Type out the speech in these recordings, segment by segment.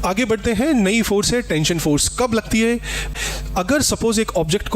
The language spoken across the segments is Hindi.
आगे बढ़ते हैं। नई फोर्स है टेंशन फोर्स। कब लगती है? अगर सपोज एक ऑब्जेक्ट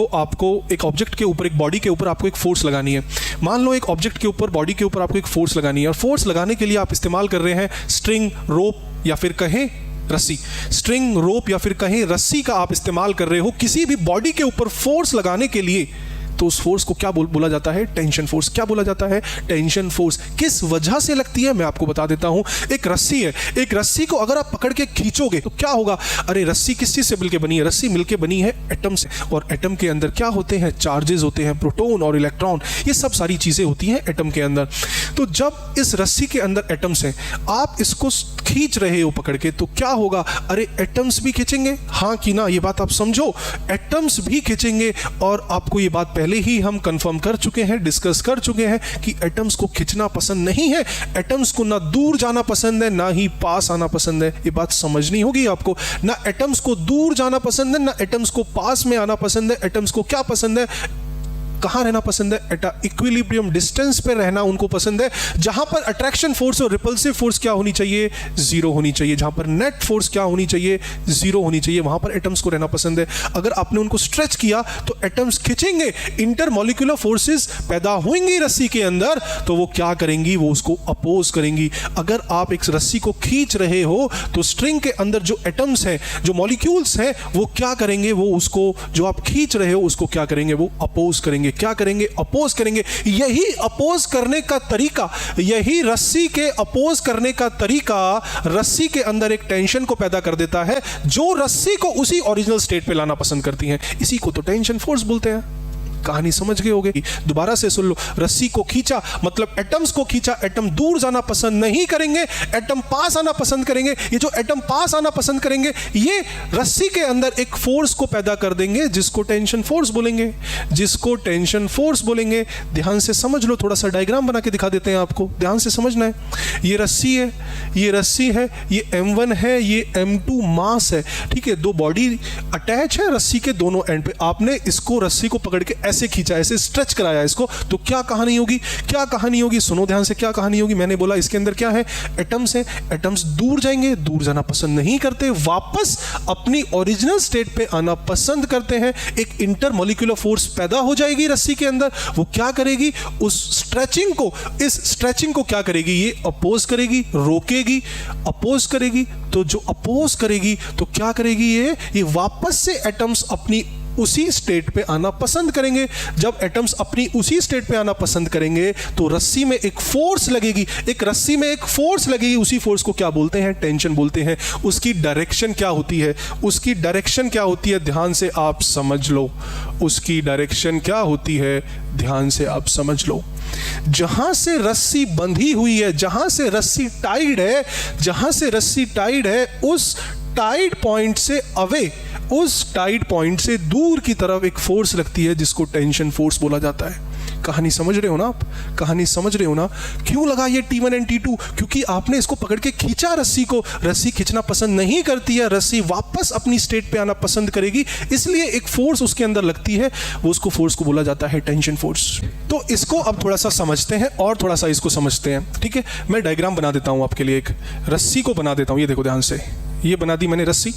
के ऊपर, एक बॉडी के ऊपर आपको एक फोर्स लगानी है। मान लो एक ऑब्जेक्ट के ऊपर, बॉडी के ऊपर आपको एक फोर्स लगानी है, और फोर्स लगाने के लिए आप इस्तेमाल कर रहे हैं स्ट्रिंग, रोप या फिर कहें रस्सी। स्ट्रिंग, रोप या फिर कहें रस्सी का आप इस्तेमाल कर रहे हो किसी भी बॉडी के ऊपर फोर्स लगाने के लिए, तो उस फोर्स को क्या बोला जाता है? Tension force. क्या बोला जाता है? Tension force. किस वजह से लगती है मैं आपको बता देता हूं। एक रस्सी है, एक रस्सी को अगर आप पकड़ के खींचोगे तो क्या होगा? अरे रस्सी किस चीज से मिलकर बनी है? रस्सी मिलकर बनी है एटम से, और एटम के अंदर क्या होते हैं? चार्जेस होते हैं, प्रोटॉन और इलेक्ट्रॉन, ये सब सारी चीजें होती हैं एटम के अंदर। तो जब इस रस्सी के अंदर एटम्स हैं, आप इसको खींच रहे हो पकड़ के, तो क्या होगा? अरे एटम्स भी खींचेंगे, हाँ कि ना? ये बात आप समझो, एटम्स भी खींचेंगे। और आपको ये बात पहले ही हम कंफर्म कर चुके हैं, डिस्कस कर चुके हैं कि एटम्स को खींचना पसंद नहीं है। एटम्स को ना दूर जाना पसंद है, ना ही पास आना पसंद है। ये बात समझनी होगी आपको। ना एटम्स को दूर जाना पसंद है, ना एटम्स को पास में आना पसंद है। एटम्स को क्या पसंद है? कहां रहना पसंद है? एट इक्विलिब्रियम डिस्टेंस पे रहना उनको पसंद है, जहां पर अट्रैक्शन फोर्स और रिपल्सिव फोर्स क्या होनी चाहिए? जीरो होनी चाहिए। जहां पर नेट फोर्स क्या होनी चाहिए? जीरो होनी चाहिए। वहां पर एटम्स को रहना पसंद है। अगर आपने उनको स्ट्रेच किया तो एटम्स खींचेंगे, इंटरमॉलिक्यूलर फोर्सेस पैदा होंगी रस्सी के अंदर, तो वो क्या करेंगी? वो उसको अपोज करेंगी। अगर आप एक रस्सी को खींच रहे हो तो स्ट्रिंग के अंदर जो एटम्स हैं, जो मॉलिक्यूल्स हैं, वो क्या करेंगे? वो उसको, जो आप खींच रहे हो उसको क्या करेंगे? वो अपोज करेंगे। क्या करेंगे? अपोज करेंगे। यही अपोज करने का तरीका, यही रस्सी के अपोज करने का तरीका रस्सी के अंदर एक टेंशन को पैदा कर देता है, जो रस्सी को उसी ओरिजिनल स्टेट पे लाना पसंद करती है। इसी को तो टेंशन फोर्स बोलते हैं। कहानी समझ गए होगे? दोबारा से सुन लो। रस्सी को खींचा मतलब एटम्स को खींचा। एटम दूर जाना पसंद नहीं करेंगे, एटम पास आना पसंद करेंगे। ये जो एटम पास आना पसंद करेंगे, ये रस्सी के अंदर एक फोर्स को पैदा कर देंगे, जिसको टेंशन फोर्स बोलेंगे, जिसको टेंशन फोर्स बोलेंगे। ध्यान से समझ लो, थोड़ा सा डायग्राम बना के दिखा देते हैं आपको, ध्यान से समझना है। ये रस्सी है, ये रस्सी है, ये M1 है, ये M2 मास है, ठीक है। दो बॉडी अटैच है रस्सी के दोनों एंड पे। आपने इसको, रस्सी को पकड़ के ऐसे खींचा, ऐसे स्ट्रेच कराया इसको, तो क्या कहानी होगी? क्या कहानी होगी? सुनो ध्यान से, क्या कहानी होगी? मैंने बोला इसके अंदर क्या है? एटम्स है। एटम्स दूर जाएंगे, दूर जाना पसंद नहीं करते, वापस अपनी ओरिजिनल स्टेट पे आना पसंद करते हैं। एक इंटरमॉलिक्यूलर फोर्स पैदा हो जाएगी रस्सी के अंदर। वो क्या करेगी? उस स्ट्रेचिंग को, इस स्ट्रेचिंग को क्या करेगी? ये अपोज करेगी, रोकेगी, अपोज करेगी। तो जो अपोज करेगी तो क्या करेगी? ये वापस से एटम्स अपनी उसी स्टेट पे आना पसंद करेंगे। जब एटम्स अपनी उसी स्टेट पे आना पसंद करेंगे तो रस्सी में एक फोर्स लगेगी, एक रस्सी में एक फोर्स लगेगी। उसी फोर्स को क्या बोलते हैं? टेंशन बोलते हैं। उसकी डायरेक्शन क्या होती है? उसकी डायरेक्शन क्या होती है? ध्यान से आप समझ लो। उसकी डायरेक्शन क्या होती है? ध्यान से आप समझ लो। जहां से रस्सी बंधी हुई है, जहां से रस्सी टाइड है, जहां से रस्सी टाइड है, उस टाइड पॉइंट से अवे, उस टाइड पॉइंट से दूर की तरफ एक फोर्स लगती है, जिसको टेंशन फोर्स बोला जाता है। कहानी समझ रहे हो ना आप? कहानी समझ रहे हो ना? क्यों लगा ये T1 एंड T2? क्योंकि आपने इसको पकड़ के खींचा रस्सी को। रस्सी खींचना पसंद नहीं करती है, रस्सी वापस अपनी स्टेट पे आना पसंद करेगी, इसलिए एक फोर्स उसके अंदर लगती है। वो उसको फोर्स को बोला जाता है टेंशन फोर्स। तो इसको अब थोड़ा सा समझते हैं और थोड़ा सा इसको समझते हैं, ठीक है। मैं डायग्राम बना देता हूं आपके लिए, एक रस्सी को बना देता हूं। ये देखो ध्यान से, ये बना दी मैंने रस्सी,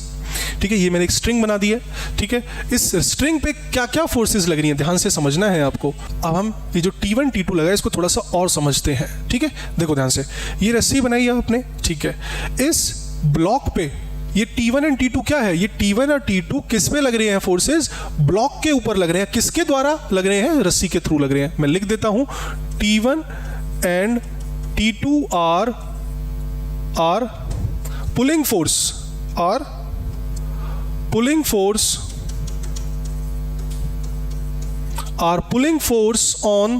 ठीक है। ये मैंने एक स्ट्रिंग बना दी है, ठीक है। इस स्ट्रिंग पे क्या क्या फोर्सेस लग रही हैं, ध्यान से समझना है आपको। अब हम ये जो T1 T2 लगा है, इसको थोड़ा सा और समझते हैं, ठीक है। देखो ध्यान से, ये रस्सी बनाई है आपने, ठीक है। इस ब्लॉक पे ये T1 एंड T2 क्या है? ये T1 और T2 किस पे लग रहे हैं? फोर्सेस ब्लॉक के ऊपर लग रहे हैं। किसके द्वारा लग रहे हैं? रस्सी के थ्रू लग रहे हैं। मैं लिख देता हूं, T1 and T2 are pulling force, or pulling force on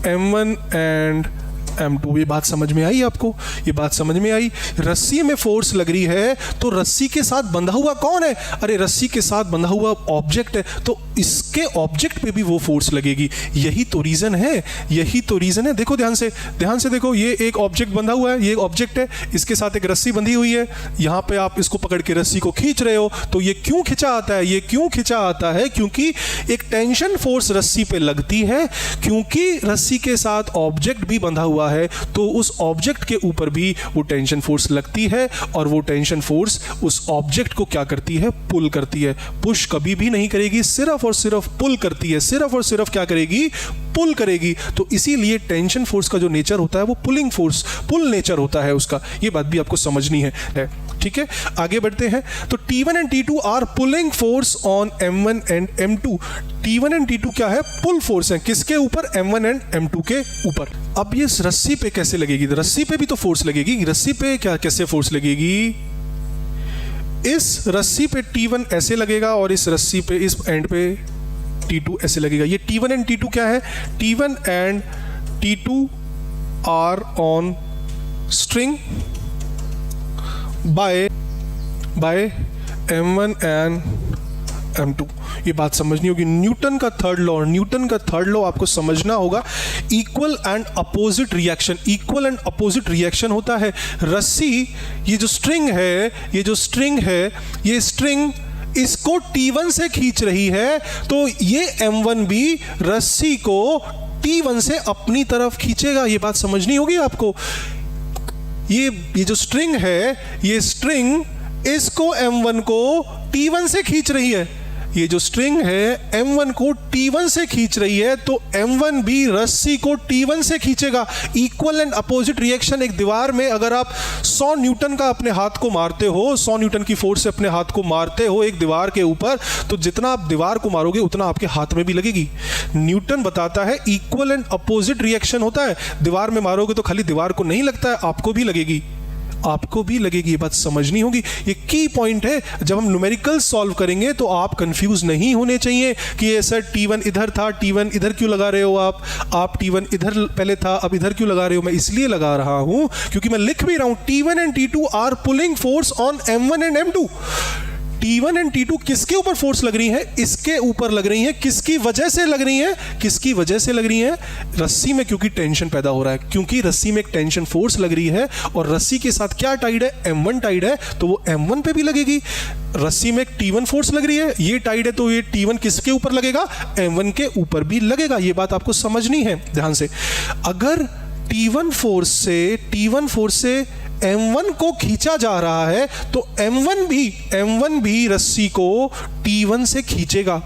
M1 and M2। ये बात समझ में आई आपको? ये बात समझ में आई? रस्सी में फोर्स लग रही है तो रस्सी के साथ बंधा हुआ कौन है? अरे रस्सी के साथ बंधा हुआ ऑब्जेक्ट है, तो इसके ऑब्जेक्ट पे भी वो फोर्स लगेगी। यही तो रीजन है, यही तो रीजन है। देखो ध्यान से, ध्यान से देखो, ये एक ऑब्जेक्ट बंधा हुआ है, ये एक ऑब्जेक्ट है, इसके साथ एक रस्सी बंधी हुई है। यहाँ पे आप इसको पकड़ के रस्सी को खींच रहे हो, तो ये क्यों खिंचा आता है? ये क्यों खिंचा आता है? क्योंकि एक टेंशन फोर्स रस्सी पे लगती है, क्योंकि रस्सी के साथ ऑब्जेक्ट भी बंधा हुआ हुआ है तो उस ऑब्जेक्ट के ऊपर भी वो टेंशन फोर्स लगती है, और वो टेंशन फोर्स उस ऑब्जेक्ट को क्या करती है, पुल करती है। पुश कभी भी नहीं करेगी, सिर्फ और सिर्फ पुल करती है, सिर्फ और सिर्फ क्या करेगी, पुल करेगी। तो इसीलिए टेंशन फोर्स का जो नेचर होता है वो पुलिंग फोर्स, पुल नेचर होता है उसका। ये बात भी आपको समझनी है। ठीक है, आगे बढ़ते हैं। तो T1 and T2 are pulling force on M1 and M2। T1 and T2 क्या है, पुल फोर्स है, किसके ऊपर, M1 एंड M2 के ऊपर। अब ये रस्सी पे कैसे लगेगी, रस्सी पे भी तो फोर्स लगेगी, रस्सी पे क्या कैसे फोर्स लगेगी, इस रस्सी पे T1 ऐसे लगेगा और इस रस्सी पे, इस एंड पे T2 ऐसे लगेगा। ये T1 एंड T2 क्या है, T1 and T2 are on string by M1 and M2। ये बात समझनी होगी। न्यूटन का थर्ड लॉ, न्यूटन का थर्ड लॉ आपको समझना होगा। Equal and opposite reaction, equal and opposite reaction होता है। रस्सी, ये जो स्ट्रिंग है, ये जो स्ट्रिंग है, ये स्ट्रिंग इसको T1 से खींच रही है, तो ये M1 भी रस्सी को T1 से अपनी तरफ खींचेगा। ये बात समझनी होगी आपको। ये जो स्ट्रिंग है, ये स्ट्रिंग इसको M1 को T1 से खींच रही है। ये जो स्ट्रिंग है M1 को T1 से खींच रही है, तो M1 भी रस्सी को T1 से खींचेगा। Equal and opposite reaction. एक दीवार में अगर आप 100 न्यूटन का अपने हाथ को मारते हो, 100 न्यूटन की फोर्स से अपने हाथ को मारते हो एक दीवार के ऊपर, तो जितना आप दीवार को मारोगे उतना आपके हाथ में भी लगेगी। न्यूटन बताता है इक्वल एंड अपोजिट रिएक्शन होता है। दीवार में मारोगे तो खाली दीवार को नहीं लगता है, आपको भी लगेगी, आपको भी लगेगी। ये बात समझनी होगी। ये की पॉइंट है। जब हम न्यूमेरिकल सॉल्व करेंगे तो आप कंफ्यूज नहीं होने चाहिए कि ये सर T1 इधर था, T1 इधर क्यों लगा रहे हो आप T1 इधर पहले था, अब इधर क्यों लगा रहे हो। मैं इसलिए लगा रहा हूं क्योंकि मैं लिख भी रहा हूं T1 and T2 are pulling force on M1 and M2। T1 and T2 किसके ऊपर फोर्स लग रही है, इसके ऊपर लग रही है। किसकी वजह से लग रही है, किसकी वजह से लग रही है, रस्सी में, क्योंकि टेंशन पैदा हो रहा है, क्योंकि रस्सी में एक टेंशन फोर्स लग रही है और रस्सी के साथ क्या टाइड है, M1 टाइड है, तो वो M1 पे भी लगेगी। रस्सी में एक T1 फोर्स लग रही है, ये टाइड है, तो ये T1 किसके ऊपर लगेगा, M1 के ऊपर भी लगेगा। ये बात आपको समझनी है ध्यान से। अगर T1 फोर्स से M1 को खींचा जा रहा है तो M1 भी रस्सी को T1 से खींचेगा।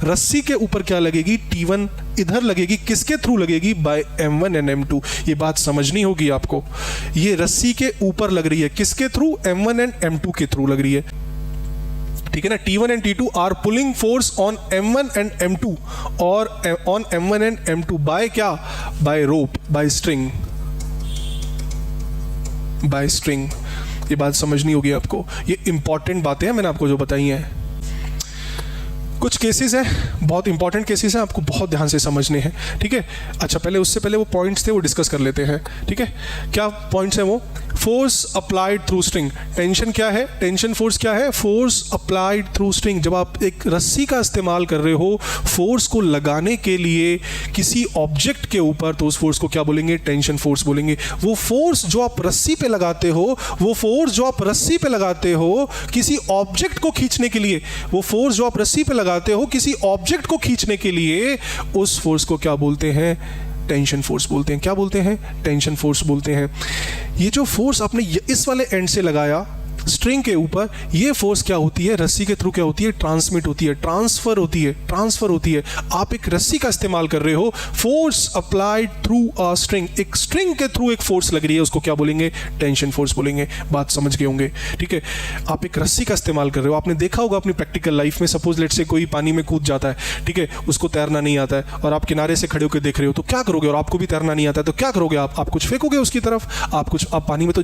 रस्सी के ऊपर क्या लगेगी, T1 इधर लगेगी, किसके थ्रू लगेगी, बाय M1 एंड M2। ये बात समझनी होगी आपको। ये रस्सी के ऊपर लग रही है, किसके थ्रू, M1 एंड M2 के थ्रू लग रही है। ठीक है ना। T1 and T2 are pulling force on M1 and M2 और on M1 and M2 by क्या, by rope, by string, by string. ये बात समझनी होगी आपको। ये इंपॉर्टेंट बातें हैं मैंने आपको जो बताई हैं। कुछ केसेस हैं, बहुत इंपॉर्टेंट केसेस हैं, आपको बहुत ध्यान से समझने हैं। ठीक है। अच्छा, पहले उससे पहले वो पॉइंट्स थे वो डिस्कस कर लेते हैं। ठीक है, क्या पॉइंट्स हैं वो, force applied through string. Tension क्या है, टेंशन फोर्स क्या है, फोर्स अप्लाइड थ्रू स्ट्रिंग। जब आप एक रस्सी का इस्तेमाल कर रहे हो फोर्स को लगाने के लिए किसी ऑब्जेक्ट के ऊपर, तो उस फोर्स को क्या बोलेंगे, टेंशन फोर्स बोलेंगे। वो फोर्स जो आप रस्सी पे लगाते हो, वो फोर्स जो आप रस्सी पे लगाते हो किसी ऑब्जेक्ट को खींचने के लिए, वो फोर्स जो आप रस्सी पे लगाते हो किसी ऑब्जेक्ट को खींचने के लिए, उस फोर्स को क्या बोलते हैं, टेंशन फोर्स बोलते हैं। क्या बोलते हैं, टेंशन फोर्स बोलते हैं। ये जो फोर्स आपने इस वाले एंड से लगाया स्ट्रिंग के ऊपर, ये फोर्स क्या होती है, रस्सी के थ्रू क्या होती है, ट्रांसमिट होती है, ट्रांसफर होती है। आप एक रस्सी का इस्तेमाल कर रहे हो, force applied through a string, एक स्ट्रिंग के थ्रू एक फोर्स लग रही है, उसको क्या बोलेंगे, टेंशन फोर्स बोलेंगे। बात समझ गए होंगे। ठीक है, आप एक रस्सी का इस्तेमाल कर रहे हो, आपने देखा होगा अपनी प्रैक्टिकल लाइफ में, सपोज लेट से कोई पानी में कूद जाता है, ठीक है, उसको तैरना नहीं आता है और आप किनारे से खड़े होकर देख रहे हो, तो क्या करोगे, और आपको भी तैरना नहीं आता है, तो क्या करोगे आप कुछ फेंकोगे उसकी तरफ, आप पानी में तो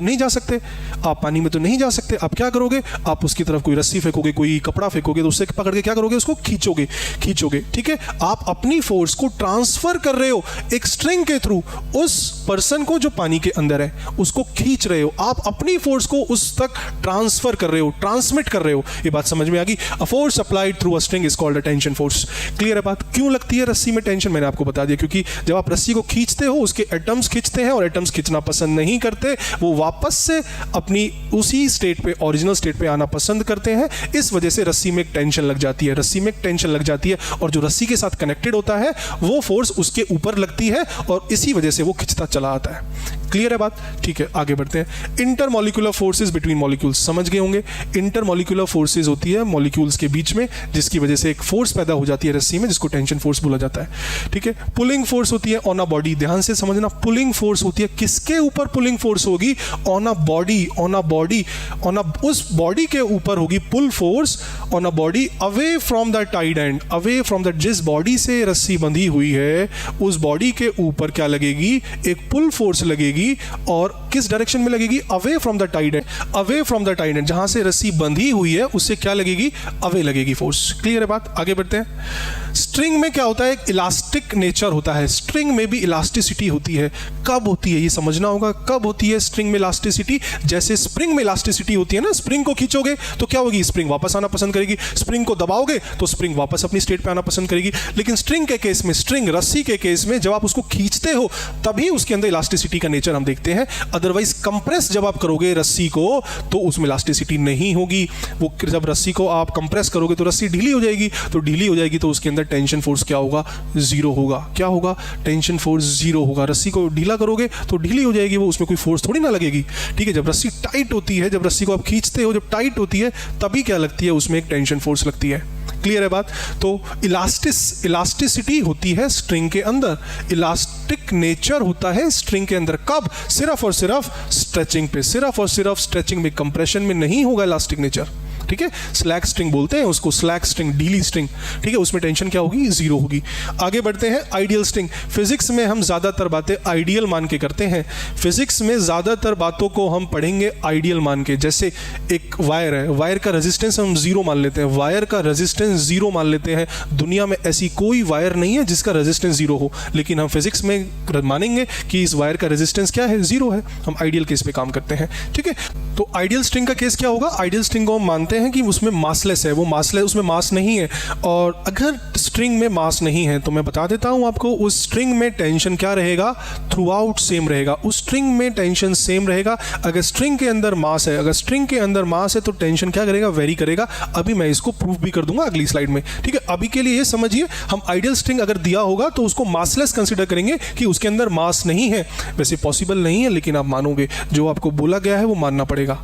नहीं जा सकते, आप क्या करोगे, आप उसकी तरफ कोई रस्सी फेंकोगे, कोई कपड़ा फेंकोगे, तो उससे पकड़ के क्या करोगे, उसको खींचोगे। ठीक है, आप अपनी फोर्स को ट्रांसफर कर रहे हो एक स्ट्रिंग के थ्रू, उस पर्सन को जो पानी के अंदर है उसको खींच रहे हो, आप अपनी फोर्स को उस तक ट्रांसफर कर रहे हो, ट्रांसमिट कर रहे हो। ये बात समझ में आ गई। A force applied through a string is called a tension force. Clear है बात। क्यों लगती है रस्सी में टेंशन, मैंने आपको बता दिया, क्योंकि जब आप रस्सी को खींचते हो उसके एटम्स खींचते हैं और एटम्स खींचना पसंद नहीं करते, वो वापस से अपनी उसी स्टेट पे, ओरिजिनल स्टेट पे आना पसंद करते हैं। इस वजह से रस्सी में एक टेंशन लग जाती है, रस्सी में एक टेंशन लग जाती है और जो रस्सी के साथ कनेक्टेड होता है वो फोर्स उसके ऊपर लगती है और इसी वजह से वो खिंचता चला आता है। क्लियर है बात? ठीक है, आगे बढ़ते हैं। इंटरमॉलिक्यूलर फोर्सेस बिटवीन मॉलिक्यूल्स, समझ गए होंगे। इंटरमॉलिक्यूलर फोर्सेस होती है मॉलिक्यूल्स के बीच में, जिसकी वजह से एक फोर्स पैदा हो जाती है रस्सी में, जिसको टेंशन फोर्स बोला जाता है। ठीक है, पुलिंग फोर्स होती है ऑन अ बॉडी, ध्यान से समझना। पुलिंग फोर्स होती है किसके ऊपर पुलिंग फोर्स होगी? On a body, on a body, on a, उस बॉडी के ऊपर होगी pull force on a body away from the tied end, away from the, जिस बॉडी से रस्सी बंधी हुई है उस बॉडी के ऊपर क्या लगेगी? एक पुल फोर्स लगेगी। और किस डायरेक्शन में लगेगी? Away from the tied end, away from the tied end, जहां से रस्सी बंधी हुई है उससे क्या लगेगी? अवे लगेगी फोर्स। क्लियर है बात? आगे बढ़ते हैं। स्ट्रिंग में क्या होता है? एक इलास्टिक नेचर होता है, स्ट्रिंग में भी इलास्टिसिटी होती है। कब होती है ये समझना होगा, कब होती है स्ट्रिंग में इलास्टिसिटी? जैसे स्प्रिंग में इलास्टिसिटी होती है ना, स्प्रिंग को खींचोगे तो क्या होगी? स्प्रिंग वापस आना पसंद करेगी। स्प्रिंग को दबाओगे तो स्प्रिंग वापस अपनी स्टेट पे आना पसंद करेगी। लेकिन स्ट्रिंग के केस में, स्ट्रिंग रस्सी के केस में, जब आप उसको खींचते हो तभी उसके अंदर इलास्टिसिटी का नेचर हम देखते हैं। अदरवाइज कंप्रेस जब आप करोगे रस्सी को तो उसमें इलास्टिसिटी नहीं होगी। वो जब रस्सी को आप कंप्रेस करोगे तो रस्सी ढीली हो जाएगी, तो ढीली हो जाएगी तो उसके अंदर टेंशन फोर्स क्या होगा? जीरो होगा। क्या होगा? टेंशन फोर्स जीरो होगा। रस्सी को ढीला करोगे तो ढीली हो जाएगी, वो उसमें कोई फोर्स थोड़ी ना लगेगी। ठीक है, जब रस्सी टाइट होती है, जब रस्सी को आप खींचते हो, जब टाइट होती है तभी क्या लगती है? उसमें एक टेंशन फोर्स लगती है। क्लियर है बात? तो इलास्टिसिटी होती है स्ट्रिंग के अंदर, इलास्टिक नेचर होता है स्ट्रिंग के अंदर। कब? सिर्फ और सिर्फ स्ट्रेचिंग पे, सिर्फ और सिर्फ स्ट्रेचिंग में, कंप्रेशन में नहीं होगा इलास्टिक नेचर। ठीक है, स्लैक स्ट्रिंग बोलते हैं उसको, स्लैक स्ट्रिंग, ढीली स्ट्रिंग। ठीक है, उसमें टेंशन क्या होगी? जीरो होगी। आगे बढ़ते हैं। आइडियल स्ट्रिंग, फिजिक्स में हम ज्यादातर बातें आइडियल मान के करते हैं। फिजिक्स में ज्यादातर बातों को हम पढ़ेंगे आइडियल मान के। जैसे एक वायर है, वायर का रेजिस्टेंस हम जीरो मान लेते हैं, वायर का रेजिस्टेंस जीरो मान लेते हैं। दुनिया में ऐसी कोई वायर नहीं है जिसका रेजिस्टेंस जीरो हो, लेकिन हम फिजिक्स में मानेंगे कि इस वायर का रेजिस्टेंस क्या है? जीरो है। हम आइडियल केस पे काम करते हैं। ठीक है, तो आइडियल स्ट्रिंग का केस क्या होगा? आइडियल स्ट्रिंग को हम मानते हैं कि उसमें मासलेस है, वो मासलेस, उसमें मास नहीं है। और अगर स्ट्रिंग में मास नहीं है तो मैं बता देता हूं आपको, उस स्ट्रिंग में टेंशन क्या रहेगा? थ्रू आउट सेम रहेगा। उस स्ट्रिंग में टेंशन सेम रहेगा। अगर स्ट्रिंग के अंदर मास है, अगर स्ट्रिंग के अंदर मास है तो टेंशन क्या करेगा? वेरी करेगा। अभी मैं इसको प्रूफ भी कर दूंगा अगली स्लाइड में। ठीक है, अभी के लिए ये समझिए, हम आइडियल स्ट्रिंग अगर दिया होगा तो उसको मासलेस कंसिडर करेंगे कि उसके अंदर मास नहीं है। वैसे पॉसिबल नहीं है, लेकिन आप मानोगे, जो आपको बोला गया है वो मानना पड़ेगा।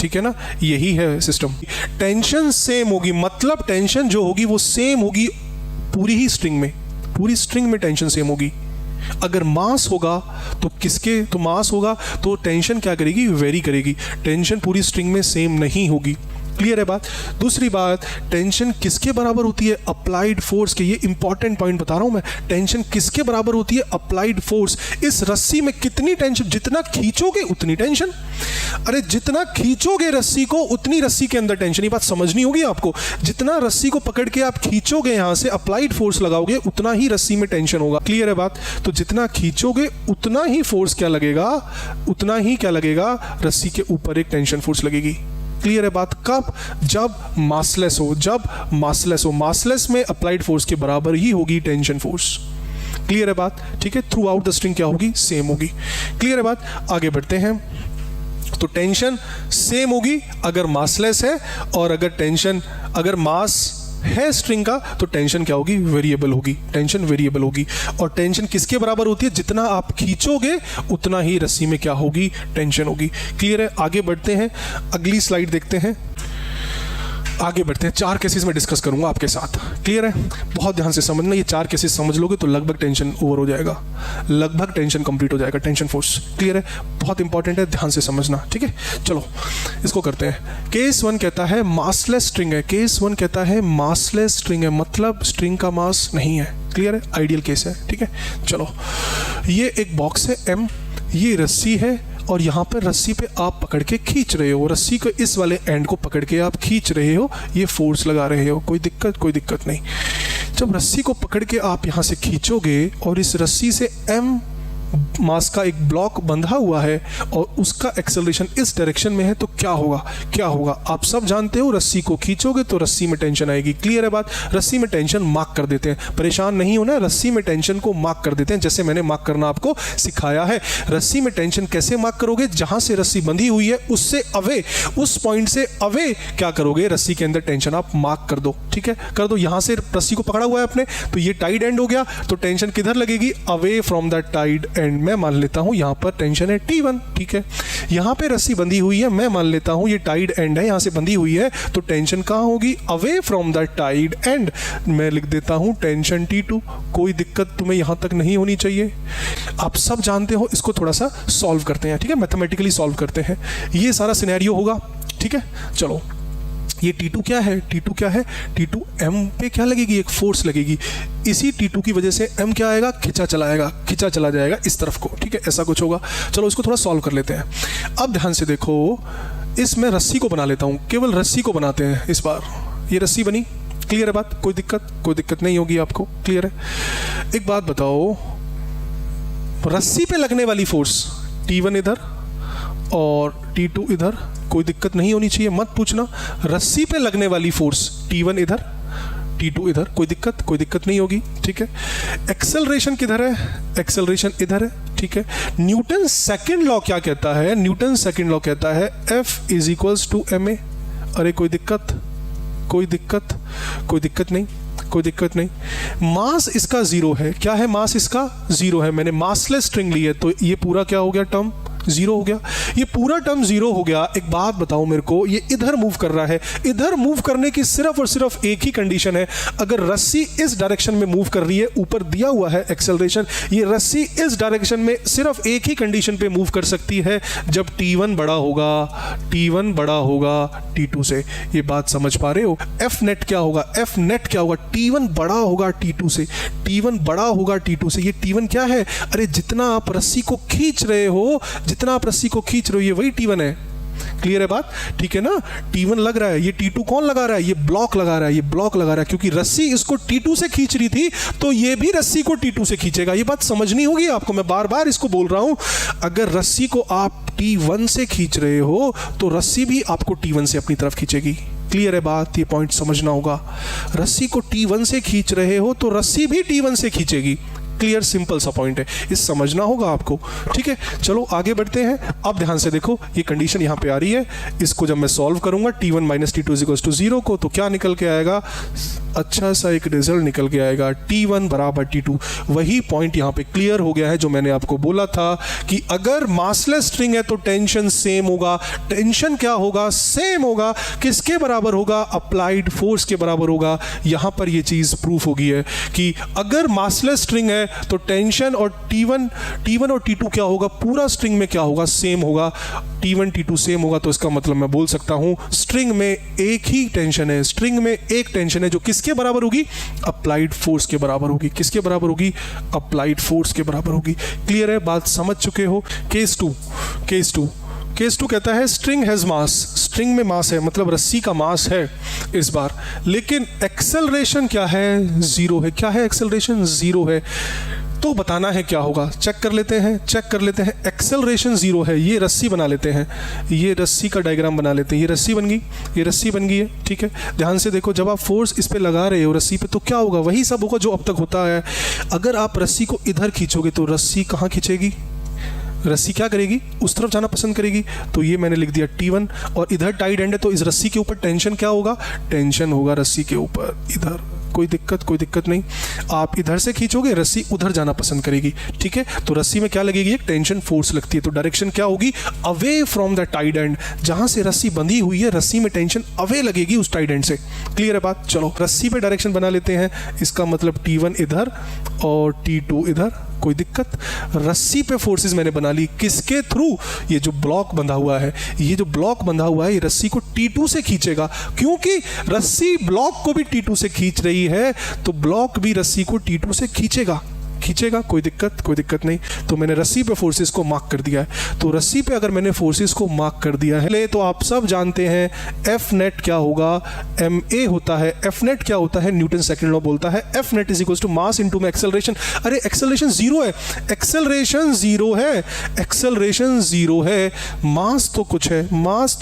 ठीक है ना, यही है सिस्टम। टेंशन सेम होगी, मतलब टेंशन जो होगी वो सेम होगी पूरी ही स्ट्रिंग में, पूरी स्ट्रिंग में टेंशन सेम होगी। अगर मास होगा तो किसके, तो मास होगा तो टेंशन क्या करेगी? वेरी करेगी। टेंशन पूरी स्ट्रिंग में सेम नहीं होगी। क्लियर है बात? दूसरी बात, टेंशन किसके बराबर होती है? अप्लाइड फोर्स के। ये इंपॉर्टेंट पॉइंट बता रहा हूं मैं। टेंशन किसके बराबर होती है? Applied force. इस रस्सी में कितनी टेंशन, जितना खींचोगे उतनी टेंशन। अरे जितना खींचोगे रस्सी को उतनी रस्सी के अंदर टेंशन। ये बात समझनी होगी आपको। जितना रस्सी को पकड़ के आप खींचोगे, यहां से अप्लाइड फोर्स लगाओगे, उतना ही रस्सी में टेंशन होगा। क्लियर है बात? तो जितना खींचोगे उतना ही फोर्स क्या लगेगा? उतना ही क्या लगेगा? रस्सी के ऊपर एक टेंशन फोर्स लगेगी। क्लियर है बात? कब? जब मासलेस हो, जब मासलेस हो। मासलेस में अप्लाइड फोर्स के बराबर ही होगी टेंशन फोर्स। क्लियर है बात? ठीक है, थ्रू आउट द स्ट्रिंग क्या होगी? सेम होगी। क्लियर है बात? आगे बढ़ते हैं। तो टेंशन सेम होगी अगर मासलेस है, और अगर टेंशन, अगर मास है स्ट्रिंग का तो टेंशन क्या होगी? वेरिएबल होगी। टेंशन वेरिएबल होगी। और टेंशन किसके बराबर होती है? जितना आप खींचोगे उतना ही रस्सी में क्या होगी? टेंशन होगी। क्लियर है? आगे बढ़ते हैं, अगली स्लाइड देखते हैं। आगे बढ़ते हैं। 4 केसेस में डिस्कस करूंगा आपके साथ। क्लियर है? बहुत ध्यान से समझना। ये 4 केसेस समझ लोगे तो लगभग टेंशन ओवर हो जाएगा, लगभग टेंशन कंप्लीट हो जाएगा, टेंशन फोर्स। क्लियर है? बहुत इंपॉर्टेंट है, ध्यान से समझना। ठीक है, चलो इसको करते हैं। केस 1 कहता है मासलेस स्ट्रिंग है। केस 1 कहता है मासलेस स्ट्रिंग है, मतलब स्ट्रिंग का मास नहीं है। क्लियर है? आइडियल केस है। ठीक है, चलो ये एक बॉक्स है M, ये रस्सी है और यहाँ पर रस्सी पे आप पकड़ के खींच रहे हो, रस्सी को इस वाले एंड को पकड़ के आप खींच रहे हो, ये फोर्स लगा रहे हो। कोई दिक्कत? कोई दिक्कत नहीं। जब रस्सी को पकड़ के आप यहाँ से खींचोगे और इस रस्सी से M मास का एक ब्लॉक बंधा हुआ है और उसका एक्सेलरेशन इस डायरेक्शन में है तो क्या होगा, क्या होगा आप सब जानते हो, रस्सी को खींचोगे तो रस्सी में टेंशन आएगी। क्लियर है बात? रस्सी में टेंशन मार्क कर देते हैं, परेशान नहीं होना, रस्सी में टेंशन को मार्क कर देते हैं जैसे मैंने मार्क करना आपको सिखाया है। रस्सी में टेंशन कैसे मार्क करोगे? जहां से रस्सी बंधी हुई है उससे अवे, उस पॉइंट से अवे क्या करोगे, रस्सी के अंदर टेंशन आप मार्क कर दो। ठीक है, कर दो। यहां से रस्सी को पकड़ा हुआ है आपने तो ये टाइड एंड हो गया, तो टेंशन किधर लगेगी? Away from the tied end. मैं मान लेता हूं यहां पर टेंशन है T1। ठीक है, यहां पे रस्सी बंधी हुई है, मैं मान लेता हूं ये टाइड एंड है, यहां से बंधी हुई है तो टेंशन कहां होगी? Away from the tied end. मैं लिख देता हूं टेंशन T2। कोई दिक्कत तुम्हें यहां तक नहीं होनी चाहिए। आप सब जानते हो, इसको थोड़ा सा सॉल्व करते हैं। ठीक है, मैथमेटिकली सॉल्व करते हैं, ये सारा सिनेरियो होगा। ठीक है, चलो ये T2 क्या है? T2 क्या है? T2 M पे क्या लगेगी? एक फोर्स लगेगी। इसी T2 की वजह से M क्या आएगा? खिंचा चला आएगा, खिंचा चला जाएगा इस तरफ को। ठीक है, ऐसा कुछ होगा। चलो इसको थोड़ा सॉल्व कर लेते हैं। अब ध्यान से देखो, इसमें रस्सी को बना लेता हूं, केवल रस्सी को बनाते हैं इस बार। ये रस्सी बनी, क्लियर है बात? कोई दिक्कत? कोई दिक्कत नहीं होगी आपको, क्लियर है? एक बात बताओ, रस्सी पे लगने वाली फोर्स T1 इधर और T2 इधर, कोई दिक्कत नहीं होनी चाहिए, मत पूछना। रस्सी पे लगने वाली फोर्स T1 इधर, T2 इधर, कोई दिक्कत? कोई दिक्कत नहीं होगी। ठीक है, एक्सेलरेशन किधर है? एक्सेलरेशन इधर है। ठीक है, न्यूटन सेकंड लॉ क्या कहता है? न्यूटन सेकंड लॉ कहता है F is equals to ma। अरे कोई दिक्कत? कोई दिक्कत? कोई दिक्कत नहीं, कोई दिक्कत नहीं। मास इसका जीरो है। क्या है? मास इसका जीरो है। मैंने मासलेस स्ट्रिंग ली है तो ये पूरा क्या हो गया? टर्म जीरो हो गया। ये पूरा टर्म जीरो हो गया। एक बात बताओ मेरे को, ये इधर मूव कर रहा है, इधर मूव करने की सिर्फ और सिर्फ एक ही कंडीशन है, अगर रस्सी इस डायरेक्शन में मूव कर रही है, ऊपर दिया हुआ है एक्सेलरेशन, ये रस्सी इस डायरेक्शन में सिर्फ एक ही कंडीशन पे मूव कर सकती है, जब T1 बड़ा होगा, T1 बड़ा होगा T2 से। ये बात समझ पा रहे हो? F नेट क्या होगा? F नेट क्या होगा? T1 बड़ा होगा T2 से, T1 बड़ा होगा T2 से। ये T1 क्या है? अरे जितना आप रस्सी को खींच रहे हो, जितना आप रस्सी को खींच रहे हो, ये वही T1 है। क्लियर है बात? ठीक है ना? T1 लग रहा है, ये T2 कौन लगा रहा है? ये ब्लॉक लगा रहा है, ये ब्लॉक लगा रहा है, क्योंकि रस्सी इसको T2 से खींच रही थी तो ये भी रस्सी को T2 से खींचेगा। ये बात समझनी होगी आपको, मैं बार बार इसको बोल रहा हूं। अगर रस्सी को आप T1 से खींच रहे हो तो रस्सी भी आपको T1 से अपनी तरफ खींचेगी। क्लियर है बात? ये पॉइंट समझना होगा। रस्सी को T1 से खींच रहे हो तो रस्सी भी T1 से खींचेगी। क्लियर, सिंपल सा पॉइंट है, इस समझना होगा आपको। ठीक है, चलो आगे बढ़ते हैं। अब ध्यान से देखो, ये कंडीशन यहां पे आ रही है, इसको जब मैं सॉल्व करूंगा T1 minus T2 is equals to 0 को, तो क्या निकल के आएगा? अच्छा सा एक रिजल्ट निकल के आएगा, T1 बराबर T2। वही पॉइंट यहां पे क्लियर हो गया है जो मैंने आपको बोला था कि अगर मासलेस स्ट्रिंग है तो टेंशन सेम होगा। टेंशन क्या होगा? सेम होगा। किसके बराबर होगा? अप्लाइड फोर्स के बराबर होगा। यहां पर ये चीज प्रूफ हो गई है कि अगर मासलेस स्ट्रिंग है तो टेंशन और T1 और T2 क्या होगा? पूरा स्ट्रिंग में क्या होगा? सेम होगा। T1 T2 सेम होगा तो इसका मतलब मैं बोल सकता हूं स्ट्रिंग में एक ही टेंशन है, स्ट्रिंग में एक टेंशन है जो किसके बराबर होगी? अप्लाइड फोर्स के बराबर होगी। किसके बराबर होगी? अप्लाइड फोर्स के बराबर होगी। क्लियर है बात? समझ चुके हो? केस टू कहता है स्ट्रिंग हैज मास। स्ट्रिंग में मास है, मतलब रस्सी का मास है इस बार, लेकिन एक्सेलरेशन क्या है? जीरो है। क्या है? एक्सेलरेशन जीरो है। तो बताना है क्या होगा? चेक कर लेते हैं। एक्सेलरेशन जीरो है, ये रस्सी बना लेते हैं, ये रस्सी का डायग्राम बना लेते हैं। ये रस्सी बन गई है। ठीक है, ध्यान से देखो, जब आप फोर्स इस पे लगा रहे हो रस्सी पे तो क्या होगा? वही सब होगा जो अब तक होता है। अगर आप रस्सी को इधर खींचोगे तो रस्सी कहाँ खींचेगी? रस्सी क्या करेगी? उस तरफ जाना पसंद करेगी। तो ये मैंने लिख दिया T1, और इधर टाइड एंड है तो इस रस्सी के ऊपर टेंशन क्या होगा? टेंशन होगा रस्सी के ऊपर इधर। कोई दिक्कत नहीं। आप इधर से खींचोगे, रस्सी उधर जाना पसंद करेगी। ठीक है, तो रस्सी में क्या लगेगी? एक टेंशन फोर्स लगती है, तो डायरेक्शन क्या होगी? Away from the tied end. जहां से रस्सी बंधी हुई है, रस्सी में टेंशन अवे लगेगी उस टाइड एंड से। क्लियर है बात? चलो रस्सी पे डायरेक्शन बना लेते हैं। इसका मतलब T1 इधर और T2 इधर। कोई दिक्कत? रस्सी पे फोर्सेस मैंने बना ली, किसके थ्रू? ये जो ब्लॉक बंधा हुआ है, ये रस्सी को T2 से खींचेगा, क्योंकि रस्सी ब्लॉक को भी T2 से खींच रही है तो ब्लॉक भी रस्सी को T2 से खींचेगा। खींचेगा, कोई दिक्कत नहीं। तो मैंने रस्सी पे फोर्सेस को मार्क कर दिया है। तो रस्सी पे अगर मैंने फोर्सेस को मार्क कर दिया है तो आप सब जानते हैं एफ नेट क्या होगा, ma होता है। एफ नेट क्या होता है, न्यूटन सेकंड लॉ बोलता है F net is equal to mass into में एक्सेलरेशन। अरे एक्सेलरेशन जीरो है, एक्सेलरेशन जीरो है, एक्सेलरेशन जीरो है, मास तो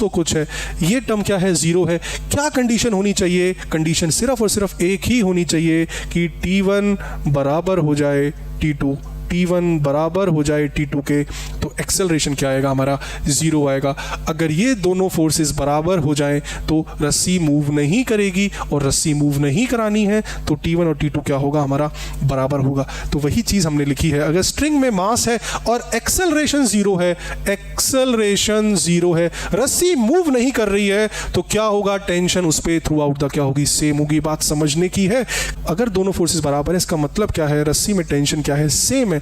कुछ है, ये टर्म क्या है, जीरो है। क्या कंडीशन होनी चाहिए, कंडीशन सिर्फ और सिर्फ एक ही होनी चाहिए कि T1 बराबर हो जाए T2, T1 बराबर हो जाए T2 के, तो एक्सेलरेशन क्या आएगा हमारा, जीरो आएगा। अगर ये दोनों फोर्सेस बराबर हो जाएं तो रस्सी मूव नहीं करेगी, और रस्सी मूव नहीं करानी है तो T1 और T2 क्या होगा हमारा, बराबर होगा। तो वही चीज हमने लिखी है। अगर स्ट्रिंग में मास है और एक्सेलरेशन जीरो है, एक्सेलरेशन जीरो है, रस्सी मूव नहीं कर रही है, तो क्या होगा, टेंशन उस पे थ्रू आउट द क्या होगी, सेम होगी। बात समझने की है। अगर दोनों फोर्सेस बराबर है इसका मतलब क्या है, रस्सी में टेंशन क्या है, सेम है।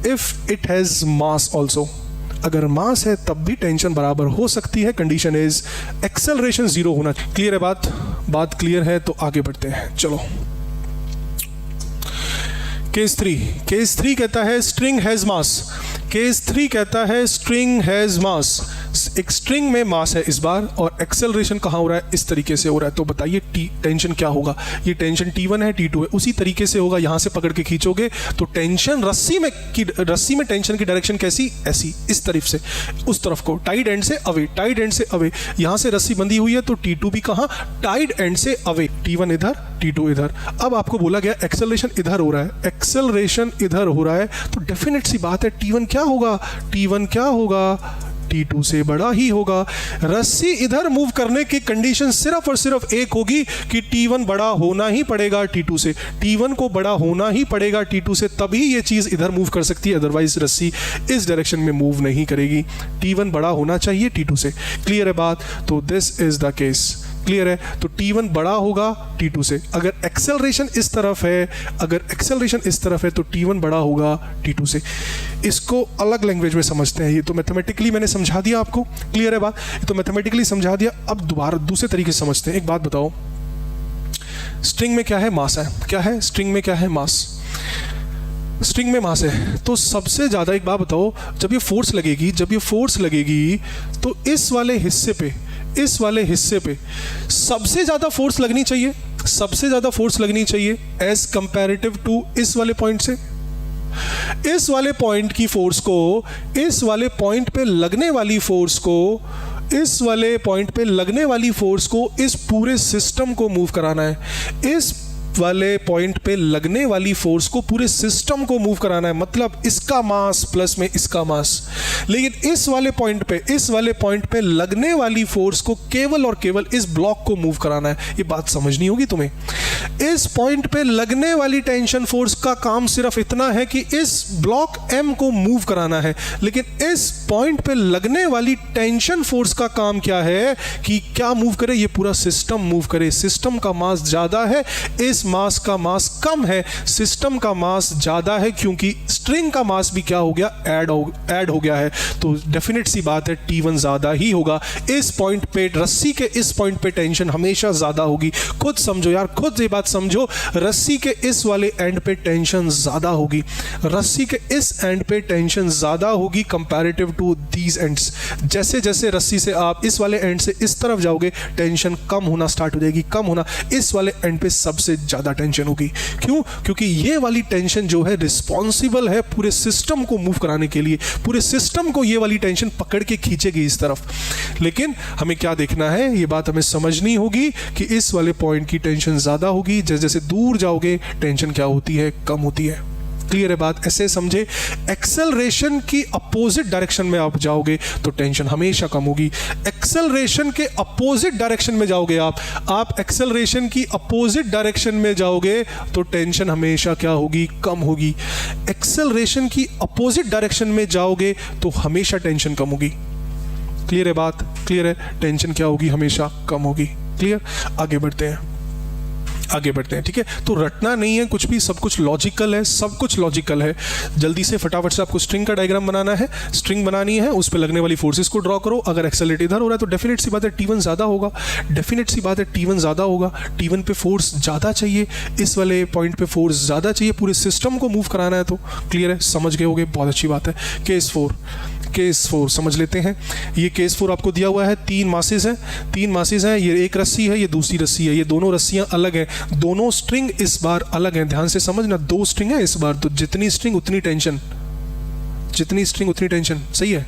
If it has mass also, अगर मास है तब भी टेंशन बराबर हो सकती है। कंडीशन इज एक्सेलरेशन जीरो होना। क्लियर है बात क्लियर है। तो आगे बढ़ते हैं, चलो। केस थ्री कहता है स्ट्रिंग हैज मास। केस 3 कहता है स्ट्रिंग हैज मास। एक स्ट्रिंग में मास है इस बार, और एक्सेलरेशन कहाँ हो रहा है, इस तरीके से हो रहा है। तो बताइए टेंशन क्या होगा, ये टेंशन T1 है T2 है, उसी तरीके से होगा। यहां से पकड़ के खींचोगे तो टेंशन रस्सी में टेंशन की डायरेक्शन कैसी, ऐसी, इस तरफ से उस तरफ को, टाइड एंड से अवे। यहां से रस्सी बंधी हुई है तो T2 भी कहाँ, टाइड एंड से अवे। T1 इधर T2 इधर। अब आपको बोला गया एक्सेलरेशन इधर हो रहा है, एक्सेलरेशन इधर हो रहा है, तो डेफिनेट सी बात है T1 क्या होगा, T2 से बड़ा ही होगा। रस्सी इधर मूव करने की कंडीशन सिर्फ और सिर्फ एक होगी कि T1 बड़ा होना ही पड़ेगा T2 से, T1 को बड़ा होना ही पड़ेगा T2 से, तभी ये चीज इधर मूव कर सकती है, अदरवाइज रस्सी इस डायरेक्शन में मूव नहीं करेगी। T1 बड़ा होना चाहिए T2 से। क्लियर है बात। तो this is the case. Clear है। तो T1 बड़ा होगा T2 से। अगर एक्सेलरेशन इस तरफ है तो T1 बड़ा होगा T2 से। इसको अलग लैंग्वेज में समझते हैं। ये तो मैथमेटिकली मैंने समझा दिया आपको। क्लियर है बात। ये तो मैथमेटिकली समझा दिया। अब दोबारा दूसरे तरीके से समझते हैं। एक बात बताओ, स्ट्रिंग में क्या है, मास है। क्या है स्ट्रिंग में, क्या है, मास। स्ट्रिंग में मास है तो सबसे ज्यादा, एक बात बताओ, जब ये फोर्स लगेगी तो इस वाले हिस्से पे सबसे ज्यादा फोर्स लगनी चाहिए एज कंपैरेटिव टू इस वाले पॉइंट से। इस वाले पॉइंट की फोर्स को, इस वाले पॉइंट पे लगने वाली फोर्स को, इस पूरे सिस्टम को मूव कराना है। इस वाले पॉइंट पे लगने वाली फोर्स को पूरे सिस्टम को मूव कराना है, मतलब इसका मास प्लस में इसका मास। लेकिन इस वाले पॉइंट पे लगने वाली फोर्स को केवल और केवल इस ब्लॉक को मूव कराना है। ये बात समझनी होगी तुम्हें। इस पॉइंट पे लगने वाली टेंशन फोर्स का काम सिर्फ इतना है कि इस ब्लॉक M को मूव कराना है, लेकिन इस पॉइंट पे लगने वाली टेंशन फोर्स का काम क्या है कि क्या मूव करे, ये पूरा सिस्टम मूव करे। सिस्टम का मास ज्यादा है, इस मास का मास कम है। सिस्टम का मास ज्यादा है क्योंकि स्ट्रिंग का मास भी क्या हो गया, ऐड हो गया है। तो डेफिनेट सी बात है T1 ज्यादा ही होगा। इस पॉइंट पे, रस्सी के इस पॉइंट पे टेंशन हमेशा ज्यादा होगी। खुद समझो यार, खुद ये बात समझो। रस्सी के इस वाले एंड पे टेंशन ज्यादा होगी, रस्सी के इस एंड पे टेंशन ज्यादा होगी कंपैरेटिव टू दीज एंड्स। जैसे जैसे रस्सी से आप इस वाले एंड से इस तरफ जाओगे, टेंशन कम होना स्टार्ट हो जाएगी, कम होना। इस वाले एंड पे सबसे ज्यादा टेंशन होगी। क्यों? क्योंकि ये वाली टेंशन जो है रिस्पॉन्सिबल है पूरे सिस्टम को मूव कराने के लिए। पूरे सिस्टम को ये वाली टेंशन पकड़ के खींचेगी इस तरफ। लेकिन हमें क्या देखना है, ये बात हमें समझनी होगी कि इस वाले पॉइंट की टेंशन ज्यादा होगी, जैसे जैसे दूर जाओगे टेंशन क्या होती है, कम होती है। क्लियर है बात। ऐसे समझे। एक्सेलरेशन की अपोजिट डायरेक्शन में आप जाओगे तो टेंशन हमेशा कम होगी। एक्सेलरेशन के अपोजिट डायरेक्शन में जाओगे आप एक्सेलरेशन की अपोजिट डायरेक्शन में जाओगे तो टेंशन हमेशा क्या होगी, कम होगी। एक्सेलरेशन की अपोजिट डायरेक्शन में जाओगे तो हमेशा टेंशन कम होगी। क्लियर है बात। क्लियर है। टेंशन क्या होगी, हमेशा कम होगी। क्लियर। आगे बढ़ते हैं। आगे बढ़ते हैं, ठीक है। तो रटना नहीं है कुछ भी, सब कुछ लॉजिकल है, सब कुछ लॉजिकल है। जल्दी से फटाफट से आपको स्ट्रिंग का डायग्राम बनाना है, स्ट्रिंग बनानी है, उस पर लगने वाली फोर्सेस को ड्रॉ करो। अगर एक्सेलरेट इधर हो रहा है तो डेफिनेट सी बात है T1 ज़्यादा होगा, डेफिनेट सी बात है T1 ज़्यादा होगा, T1 पे फोर्स ज़्यादा चाहिए, इस वाले पॉइंट पे फोर्स ज़्यादा चाहिए, पूरे सिस्टम को मूव कराना है। तो क्लियर है, समझ गए होगे, बहुत अच्छी बात है। केस 4 समझ लेते हैं। ये केस 4 आपको दिया हुआ है, 3 मासेस हैं, ये एक रस्सी है, ये दूसरी रस्सी है, ये दोनों रस्सियां अलग हैं, दोनों स्ट्रिंग इस बार अलग हैं। ध्यान से समझना, 2 स्ट्रिंग है इस बार, तो जितनी स्ट्रिंग उतनी टेंशन, सही है।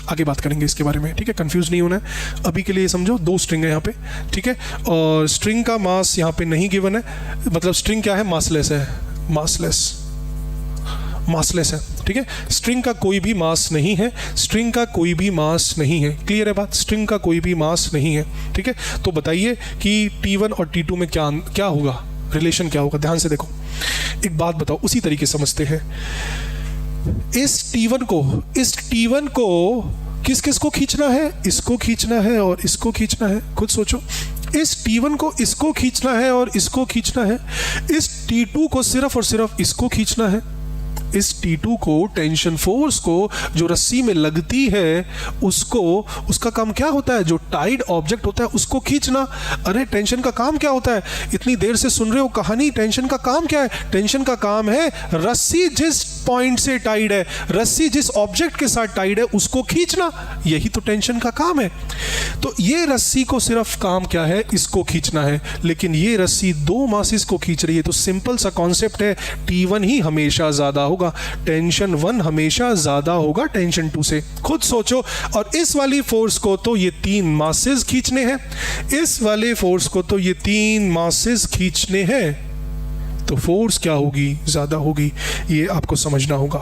आगे बात करेंगे इसके बारे में, ठीक है, कंफ्यूज नहीं होना है। अभी के लिए समझो 2 स्ट्रिंग है यहाँ पे, ठीक है, और स्ट्रिंग का मास यहाँ पे नहीं गिवन है, मतलब स्ट्रिंग क्या है, मासलेस है, मासलेस है, ठीक है। स्ट्रिंग का कोई भी मास नहीं है, क्लियर है बात, स्ट्रिंग का कोई भी मास नहीं है, ठीक है। तो बताइए कि T1 और T2 में क्या होगा, रिलेशन क्या होगा। ध्यान से देखो, एक बात बताओ, उसी तरीके समझते हैं। इस T1 को किस को खींचना है, इसको खींचना है और इसको खींचना है, खुद सोचो। इस T1 को इसको खींचना है और इसको खींचना है, इस T2 को सिर्फ और सिर्फ इसको खींचना है। इस T2 को, टेंशन फोर्स को जो रस्सी में लगती है उसका काम क्या होता है, जो टाइड ऑब्जेक्ट होता है उसको खींचना। अरे टेंशन का काम क्या होता है, इतनी देर से सुन रहे हो कहानी, टेंशन का काम क्या है, टेंशन का काम है रस्सी जिस पॉइंट से टाइड है, रस्सी जिस ऑब्जेक्ट के साथ टाइड है उसको खींचना, यही तो टेंशन का काम है। तो ये रस्सी को सिर्फ काम क्या है, इसको खींचना है, लेकिन ये रस्सी 2 मासेस को खींच रही है। तो सिंपल सा कॉन्सेप्ट है, T1 ही हमेशा ज्यादा होगा, टेंशन 1 हमेशा ज्यादा होगा टेंशन 2 से, खुद सोचो। और इस वाली फोर्स को तो ये 3 मासेस खींचने हैं, इस वाले फोर्स को तो ये 3 मासेस खींचने हैं, तो फोर्स क्या होगी, ज्यादा होगी। ये आपको समझना होगा।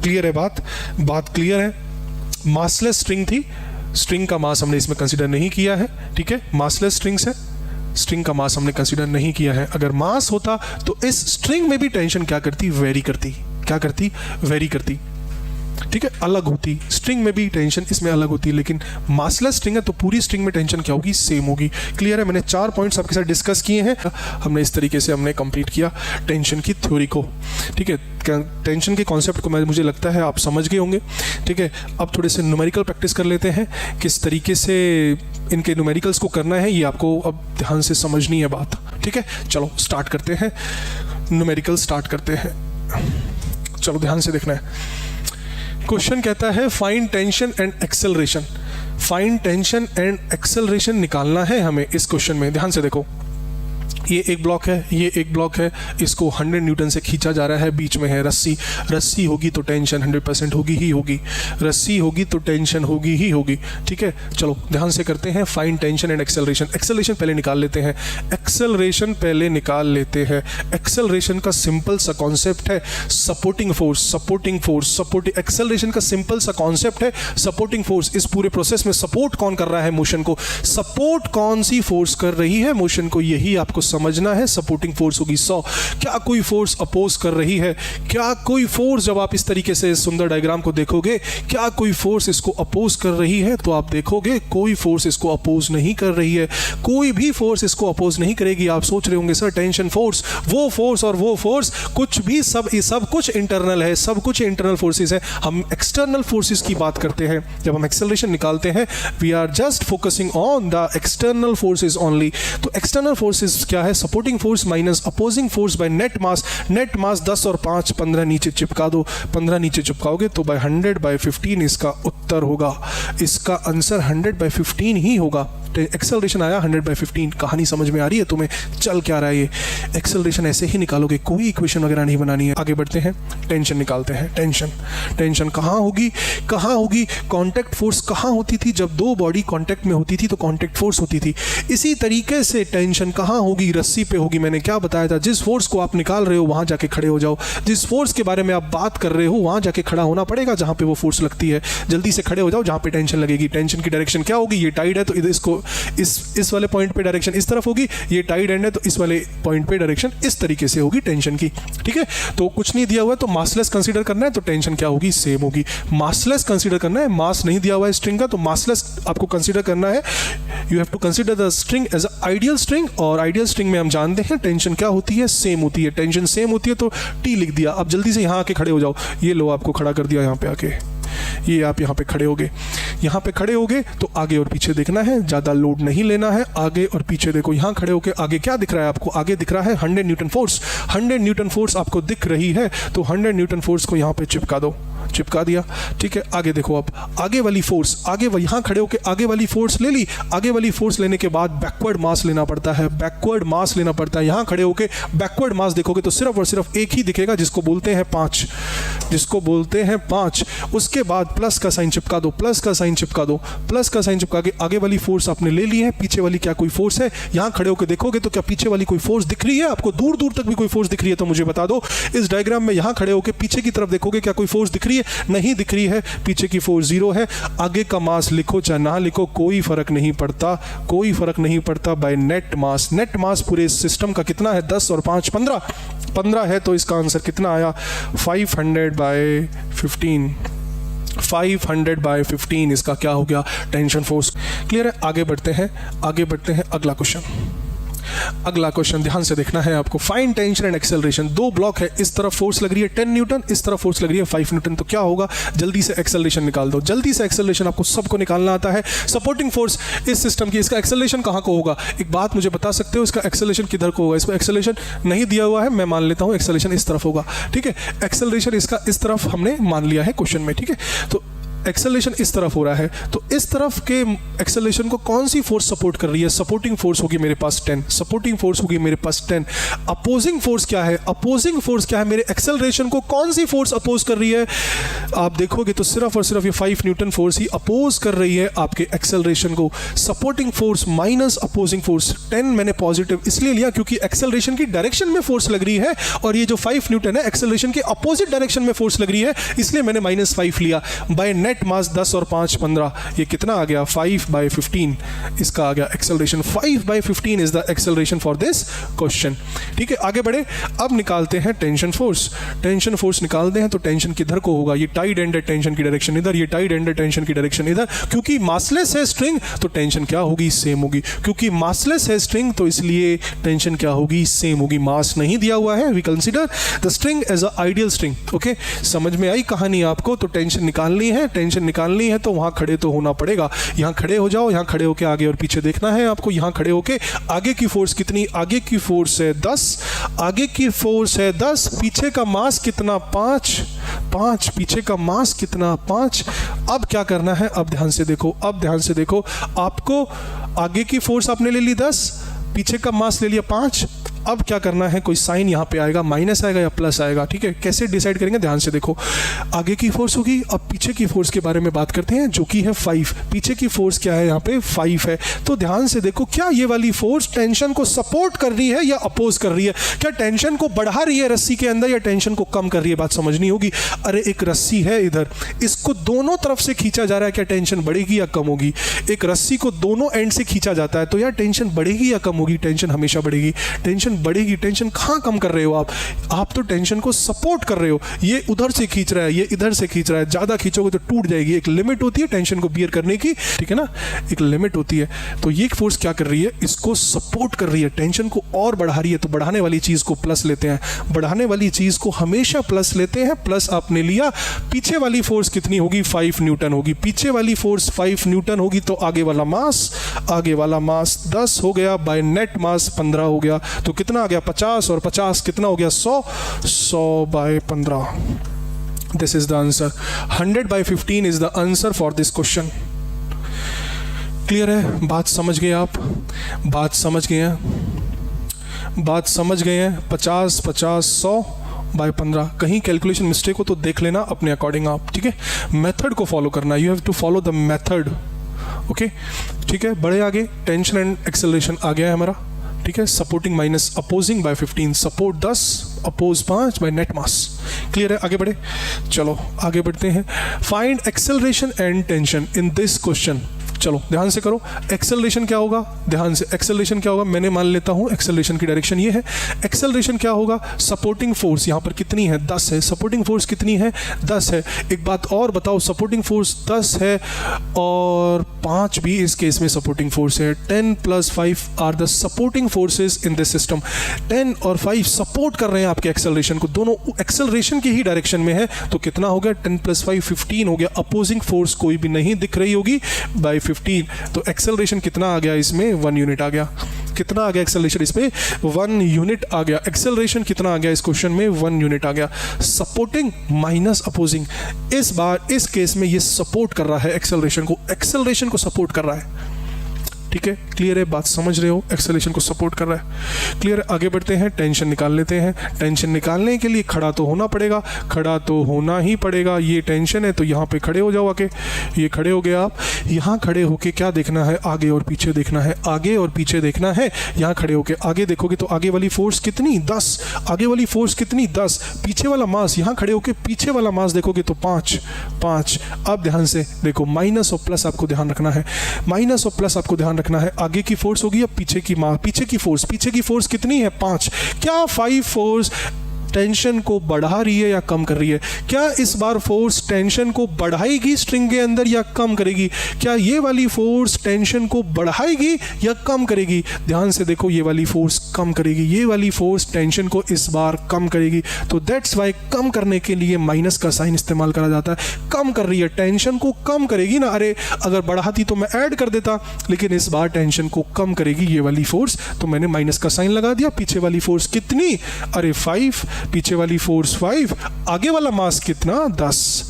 क्लियर है बात क्लियर है। मासलेस स्ट्रिंग थी, स्ट्रिंग का मास हमने इसमें कंसीडर नहीं किया है, ठीक है, मासलेस स्ट्रिंग्स है, स्ट्रिंग का मास हमने कंसीडर नहीं किया है। अगर मास होता तो इस स्ट्रिंग में भी टेंशन क्या करती, वेरी करती, ठीक है, अलग होती। स्ट्रिंग में भी टेंशन इसमें अलग होती है, लेकिन मासलेस स्ट्रिंग है तो पूरी स्ट्रिंग में टेंशन क्या होगी, सेम होगी। क्लियर है, मैंने 4 पॉइंट्स आपके साथ डिस्कस किए हैं, हमने इस तरीके से हमने कंप्लीट किया टेंशन की थ्योरी को, ठीक है। टेंशन के कॉन्सेप्ट को मुझे लगता है आप समझ गए होंगे, ठीक है। अब थोड़े से न्यूमेरिकल प्रैक्टिस कर लेते हैं, किस तरीके से इनके न्यूमेरिकल्स को करना है, ये आपको अब ध्यान से समझनी है बात, ठीक है। चलो स्टार्ट करते हैं, न्यूमेरिकल स्टार्ट करते हैं। चलो ध्यान से देखना है। क्वेश्चन कहता है फाइंड टेंशन एंड एक्सेलरेशन निकालना है हमें इस क्वेश्चन में। ध्यान से देखो, ये एक ब्लॉक है, इसको 100 न्यूटन से खींचा जा रहा है, बीच में है रस्सी होगी तो टेंशन 100% होगी, रस्सी होगी तो टेंशन होगी, ठीक है। चलो ध्यान से करते हैं, फाइंड टेंशन एंड एक्सेलरेशन पहले निकाल लेते हैं। एक्सेलरेशन का सिंपल सा कॉन्सेप्ट है सपोर्टिंग फोर्स। एक्सेलरेशन का सिंपल सा कॉन्सेप्ट है सपोर्टिंग फोर्स। इस पूरे प्रोसेस में सपोर्ट कौन कर रहा है मोशन को, सपोर्ट कौन सी फोर्स कर रही है मोशन को, यही आपको समझना है। सपोर्टिंग फोर्स होगी 100। क्या कोई फोर्स अपोज कर रही है, क्या कोई फोर्स, जब आप इस तरीके से सुंदर डायग्राम को देखोगे, क्या कोई फोर्स इसको अपोज कर रही है, तो आप देखोगे कोई फोर्स इसको अपोज नहीं कर रही है, कोई भी फोर्स इसको अपोज नहीं करेगी। आप सोच रहे होंगे सर टेंशन फोर्स, वो फोर्स और वो फोर्स कुछ भी, सब कुछ इंटरनल है, सब कुछ इंटरनल फोर्सेस है। हम एक्सटर्नल फोर्सेस की बात करते हैं जब हम एक्सेलरेशन निकालते हैं, we are just focusing on the external forces only. तो एक्सटर्नल फोर्सेस क्या है, supporting force minus opposing force by net mass 10 और 5 15 नीचे चिपका दो, 15 नीचे चिपकाओगे तो बाय 100/15 इसका उत्तर होगा। इसका आंसर 100/15 ही होगा। एक्सेलरेशन आया 100/15। कहानी समझ में आ रही है तुम्हें, चल क्या रहा है ये। एक्सेलरेशन ऐसे ही निकालोगे, कोई इक्वेशन वगैरह नहीं बनानी है। आगे बढ़ते हैं, टेंशन निकालते हैं। टेंशन कहाँ होगी, कांटेक्ट फोर्स कहाँ होती थी, जब 2 बॉडी कांटेक्ट में होती थी तो कांटेक्ट फोर्स होती थी। इसी तरीके से टेंशन कहाँ होगी, रस्सी पे होगी। मैंने क्या बताया था, जिस फोर्स को आप निकाल रहे हो वहां जाके खड़े हो जाओ, जिस फोर्स के बारे में आप बात कर रहे हो वहां जाके खड़ा होना पड़ेगा जहां पे वो फोर्स लगती है। जल्दी से खड़े हो जाओ जहां पे टेंशन लगेगी। टेंशन की डायरेक्शन क्या होगी, ये टाइड है तो इसको इस वाले पॉइंट पे डायरेक्शन इस तरफ होगी, ये टाइड एंड है तो इस वाले पॉइंट पे डायरेक्शन इस तरीके से होगी टेंशन की, ठीक है। तो कुछ नहीं दिया हुआ है तो मासलेस कंसीडर करना है, तो टेंशन क्या होगी, सेम होगी। मासलेस कंसीडर करना है, मास नहीं दिया हुआ है स्ट्रिंग का, तो मासलेस आपको कंसीडर करना है। You have to consider the string as a ideal string, और आइडियल स्ट्रिंग में हम जानते हैं टेंशन क्या होती है, सेम होती है। टेंशन सेम होती है तो टी लिख दिया। अब जल्दी से यहाँ आके खड़े हो जाओ, ये लो आपको खड़ा कर दिया यहाँ पे आके, ये आप यहाँ पे खड़े होगे। यहाँ पे खड़े होगे तो आगे और पीछे देखना है, ज़्यादा लोड नहीं लेना है, आगे और पीछे देखो। यहाँ खड़े होके आगे क्या दिख रहा है आपको, आगे दिख रहा है 100 न्यूटन फोर्स। 100 न्यूटन फोर्स आपको दिख रही है तो 100 न्यूटन फोर्स को यहाँ पे चिपका दो, चिपका दिया, ठीक है। आगे देखो, अब आगे वाली फोर्स, आगे यहाँ खड़े होके आगे वाली फोर्स ले ली। आगे वाली फोर्स लेने के बाद बैकवर्ड मास लेना पड़ता है, बैकवर्ड मास लेना पड़ता है। यहाँ खड़े होके बैकवर्ड मास देखोगे तो सिर्फ और सिर्फ एक ही दिखेगा, जिसको बोलते हैं 5, जिसको बोलते हैं 5। उसके बाद प्लस का साइन चिपका दो, प्लस का साइन चिपका दो, प्लस का साइन चिपका के आगे वाली फोर्स आपने ले ली है, पीछे वाली क्या कोई फोर्स है। यहाँ खड़े होकर देखोगे तो क्या पीछे वाली कोई फोर्स दिख रही है आपको, दूर दूर तक भी कोई फोर्स दिख रही है तो मुझे बता दो। इस डायग्राम में यहाँ खड़े होकर पीछे की तरफ देखोगे क्या कोई फोर्स दिख रही है, नहीं दिख रही है, पीछे की फोर्स 0 है। आगे का मास लिखो चाहे ना लिखो कोई फर्क नहीं पड़ता, कोई फर्क नहीं पड़ता। बाय नेट मास, नेट मास पूरे सिस्टम का कितना है, 10 और 5 15, 15 है तो इसका आंसर कितना आया, 500/15। 500/15 इसका क्या हो गया, टेंशन फोर्स। क्लियर है, आगे बढ़ते हैं, आगे बढ़ते हैं। अगला क्वेश्चन, अगला क्वेश्चन ध्यान से देखना है आपको। Find tension and acceleration. दो ब्लॉक है, इस तरफ फोर्स लग रही है 10 न्यूटन, इस तरफ फोर्स लग रही है 5 न्यूटन। तो क्या होगा, जल्दी से एक्सेलरेशन निकाल दो, जल्दी से एक्सेलरेशन आपको सबको निकालना आता है। सपोर्टिंग फोर्स इस सिस्टम की, इसका एक्सेलरेशन कहाँ को होगा, एक बात मुझे बता सकते हो, इसका एक्सेलरेशन किधर को होगा। इसको एक्सेलरेशन नहीं दिया हुआ है, मैं मान लेता हूँ एक्सेलरेशन इस तरफ होगा, ठीक है। एक्सेलरेशन इसका इस तरफ हमने मान लिया है क्वेश्चन में, ठीक है। तो एक्सेलरेशन इस तरफ हो रहा है, तो इस तरफ के एक्सेलरेशन को कौन सी फोर्स सपोर्ट कर रही है, सपोर्टिंग फोर्स होगी मेरे पास 10, सपोर्टिंग फोर्स होगी मेरे पास 10। अपोजिंग फोर्स क्या है, अपोजिंग फोर्स क्या है, मेरे एक्सेलरेशन को कौन सी फोर्स अपोज कर रही है। आप देखोगे तो सिर्फ और सिर्फ ये 5 न्यूटन फोर्स ही अपोज कर रही है आपके एक्सेलरेशन को। Supporting force minus opposing force, 10 मैंने पॉजिटिव इसलिए लिया क्योंकि एक्सेलरेशन की डायरेक्शन में फोर्स लग रही है, और ये जो 5 न्यूटन है एक्सेलरेशन के अपोजिट डायरेक्शन में फोर्स लग रही है, इसलिए मैंने -5 लिया। बाय नेट मास 10 और 5 15, ये कितना आ गया, 5/15 इसका आ गया acceleration. 5/15 is the acceleration for this question, ठीक है। आगे बढ़े, अब निकालते हैं टेंशन फोर्स। टेंशन फोर्स निकालते हैं तो टेंशन किधर को होगा, ये टाइड एंडेड टेंशन की डायरेक्शन इधर, ये टाइड एंडेड टेंशन की डायरेक्शन इधर। क्योंकि मासलेस है स्ट्रिंग तो टेंशन क्या होगी, सेम होगी। क्योंकि मासलेस है स्ट्रिंग तो इसलिए टेंशन क्या होगी, सेम होगी। मास नहीं दिया हुआ है, we consider the string as a ideal string. Okay, समझ में आई कहानी आपको। तो टेंशन निकालनी है, टेंशन निकालनी है तो वहां खड़े तो होना पड़ेगा। यहां खड़े हो जाओ, यहां खड़े होके आगे और पीछे देखना है आपको। यहां खड़े होके आगे की फोर्स कितनी, आगे की फोर्स है 10, आगे की फोर्स है 10, पीछे का मास कितना 5, पीछे का मास कितना 5। अब क्या करना है, अब ध्यान से देखो, अब ध्यान से देखो, आपको आगे की फोर्स आपने ले ली 10, पीछे का मास ले लिया 5। अब क्या करना है, कोई साइन यहाँ पे आएगा, माइनस आएगा या प्लस आएगा, ठीक है। कैसे डिसाइड करेंगे, ध्यान से देखो। आगे की फोर्स होगी, अब पीछे की फोर्स के बारे में बात करते हैं जो कि है 5। पीछे की फोर्स क्या है, यहाँ पे 5 है। तो ध्यान से देखो, क्या ये वाली फोर्स टेंशन को सपोर्ट कर रही है या अपोज कर रही है, क्या टेंशन को बढ़ा रही है रस्सी के अंदर या टेंशन को कम कर रही है, बात समझनी होगी। अरे एक रस्सी है इधर, इसको दोनों तरफ से खींचा जा रहा है, क्या टेंशन बढ़ेगी या कम होगी। एक रस्सी को दोनों एंड से खींचा जाता है तो यार टेंशन बढ़ेगी या कम होगी, टेंशन हमेशा बढ़ेगी। टेंशन बढ़ेगी, टेंशन कहां कम कर रहे हो आप तो टेंशन को सपोर्ट कर रहे हो। ये उधर से खींच रहा है, ये इधर से खींच रहा है, ज्यादा खींचोगे तो टूट जाएगी। एक लिमिट होती है टेंशन को बियर करने की, ठीक है ना, एक लिमिट होती है। तो ये फोर्स क्या कर रही है, इसको सपोर्ट कर रही है, टेंशन को और बढ़ा रही है। तो बढ़ाने वाली चीज को प्लस लेते हैं, बढ़ाने वाली चीज को हमेशा प्लस लेते हैं। प्लस आपने लिया, पीछे वाली फोर्स कितनी होगी, 5 न्यूटन होगी। पीछे वाली फोर्स 5 न्यूटन होगी तो आगे वाला मास 10 हो गया, बाय नेट मास 15 हो गया। तो कितना आ गया, 50, और 50 कितना हो गया, 100/15। This is the answer. 100/15 is the answer for this question. Clear है, बात समझ गए आप, बात समझ गए हैं, बात समझ गए हैं। 50 50 100/15। कहीं कैलकुलेशन मिस्टेक हो तो देख लेना अपने अकॉर्डिंग आप, ठीक है। मेथड को फॉलो करना, you have to follow the method, okay, ठीक है। बड़े आगे टेंशन एंड एक्सेलरेशन आ गया है हमारा, ठीक है। Supporting minus opposing by 15, support 10, oppose 5 by net mass. Clear है, आगे बढ़े, चलो आगे बढ़ते हैं। Find acceleration and tension in this question. चलो ध्यान से करो, एक्सेलरेशन क्या होगा, ध्यान से, एक्सेलरेशन क्या होगा, मैंने मान लेता हूं एक्सेलरेशन की डायरेक्शन ये है। एक्सेलरेशन क्या होगा, सपोर्टिंग फोर्स यहां पर कितनी है, 10 है, सपोर्टिंग फोर्स कितनी है, 10 है। एक बात और बताओ, सपोर्टिंग फोर्स 10 है और 5 भी इस केस में सपोर्टिंग फोर्स है। 10 + 5 are the supporting forces in this system. 10 और 5 सपोर्ट कर रहे हैं आपके एक्सेलरेशन को, दोनों एक्सेलरेशन की ही डायरेक्शन में है। तो कितना हो गया, 10 + 5 15 हो गया। अपोजिंग फोर्स कोई भी नहीं दिख रही होगी बाय 15, तो एक्सेलरेशन कितना आ गया इसमें, 1 यूनिट आ गया। कितना आ गया एक्सेलरेशन इसमें, 1 यूनिट आ गया। एक्सेलरेशन कितना आ गया इस क्वेश्चन में, 1 यूनिट आ गया। सपोर्टिंग माइनस अपोजिंग, इस बार इस केस में ये सपोर्ट कर रहा है एक्सेलरेशन को, एक्सेलरेशन को सपोर्ट कर रहा है। ठीक है, क्लियर है, बात समझ रहे हो, एक्सेलरेशन को सपोर्ट कर रहा है। क्लियर है, आगे बढ़ते हैं, टेंशन निकाल लेते हैं। टेंशन निकालने के लिए खड़ा तो होना पड़ेगा, खड़ा तो होना ही पड़ेगा। ये टेंशन है तो यहाँ पे खड़े हो जाओ आके, ये खड़े हो गए आप। यहाँ खड़े होके क्या देखना है, आगे और पीछे देखना है, आगे और पीछे देखना है। यहाँ खड़े होके आगे देखोगे तो आगे वाली फोर्स कितनी, 10, आगे वाली फोर्स कितनी, 10। पीछे वाला मास, यहाँ खड़े होके पीछे वाला मास देखोगे तो 5। अब ध्यान से देखो, माइनस और प्लस आपको ध्यान रखना है, माइनस और प्लस आपको ध्यान रखना है। आगे की फोर्स होगी या पीछे की पीछे की फोर्स कितनी है, 5। क्या 5 फोर्स टेंशन को बढ़ा रही है या कम कर रही है? क्या इस बार फोर्स टेंशन को बढ़ाएगी स्ट्रिंग के अंदर या कम करेगी? क्या ये वाली फोर्स टेंशन को बढ़ाएगी या कम करेगी? ध्यान से देखो, ये वाली फोर्स कम करेगी, ये वाली फोर्स टेंशन को इस बार कम करेगी। तो दैट्स वाई कम करने के लिए माइनस का साइन इस्तेमाल करा जाता है। कम कर रही है, टेंशन को कम करेगी ना। अरे अगर बढ़ाती तो मैं ऐड कर देता, लेकिन इस बार टेंशन को कम करेगी ये वाली फोर्स, तो मैंने माइनस का साइन लगा दिया। पीछे वाली फोर्स कितनी, अरे 5, पीछे वाली फोर्स 5, आगे वाला मास कितना, 10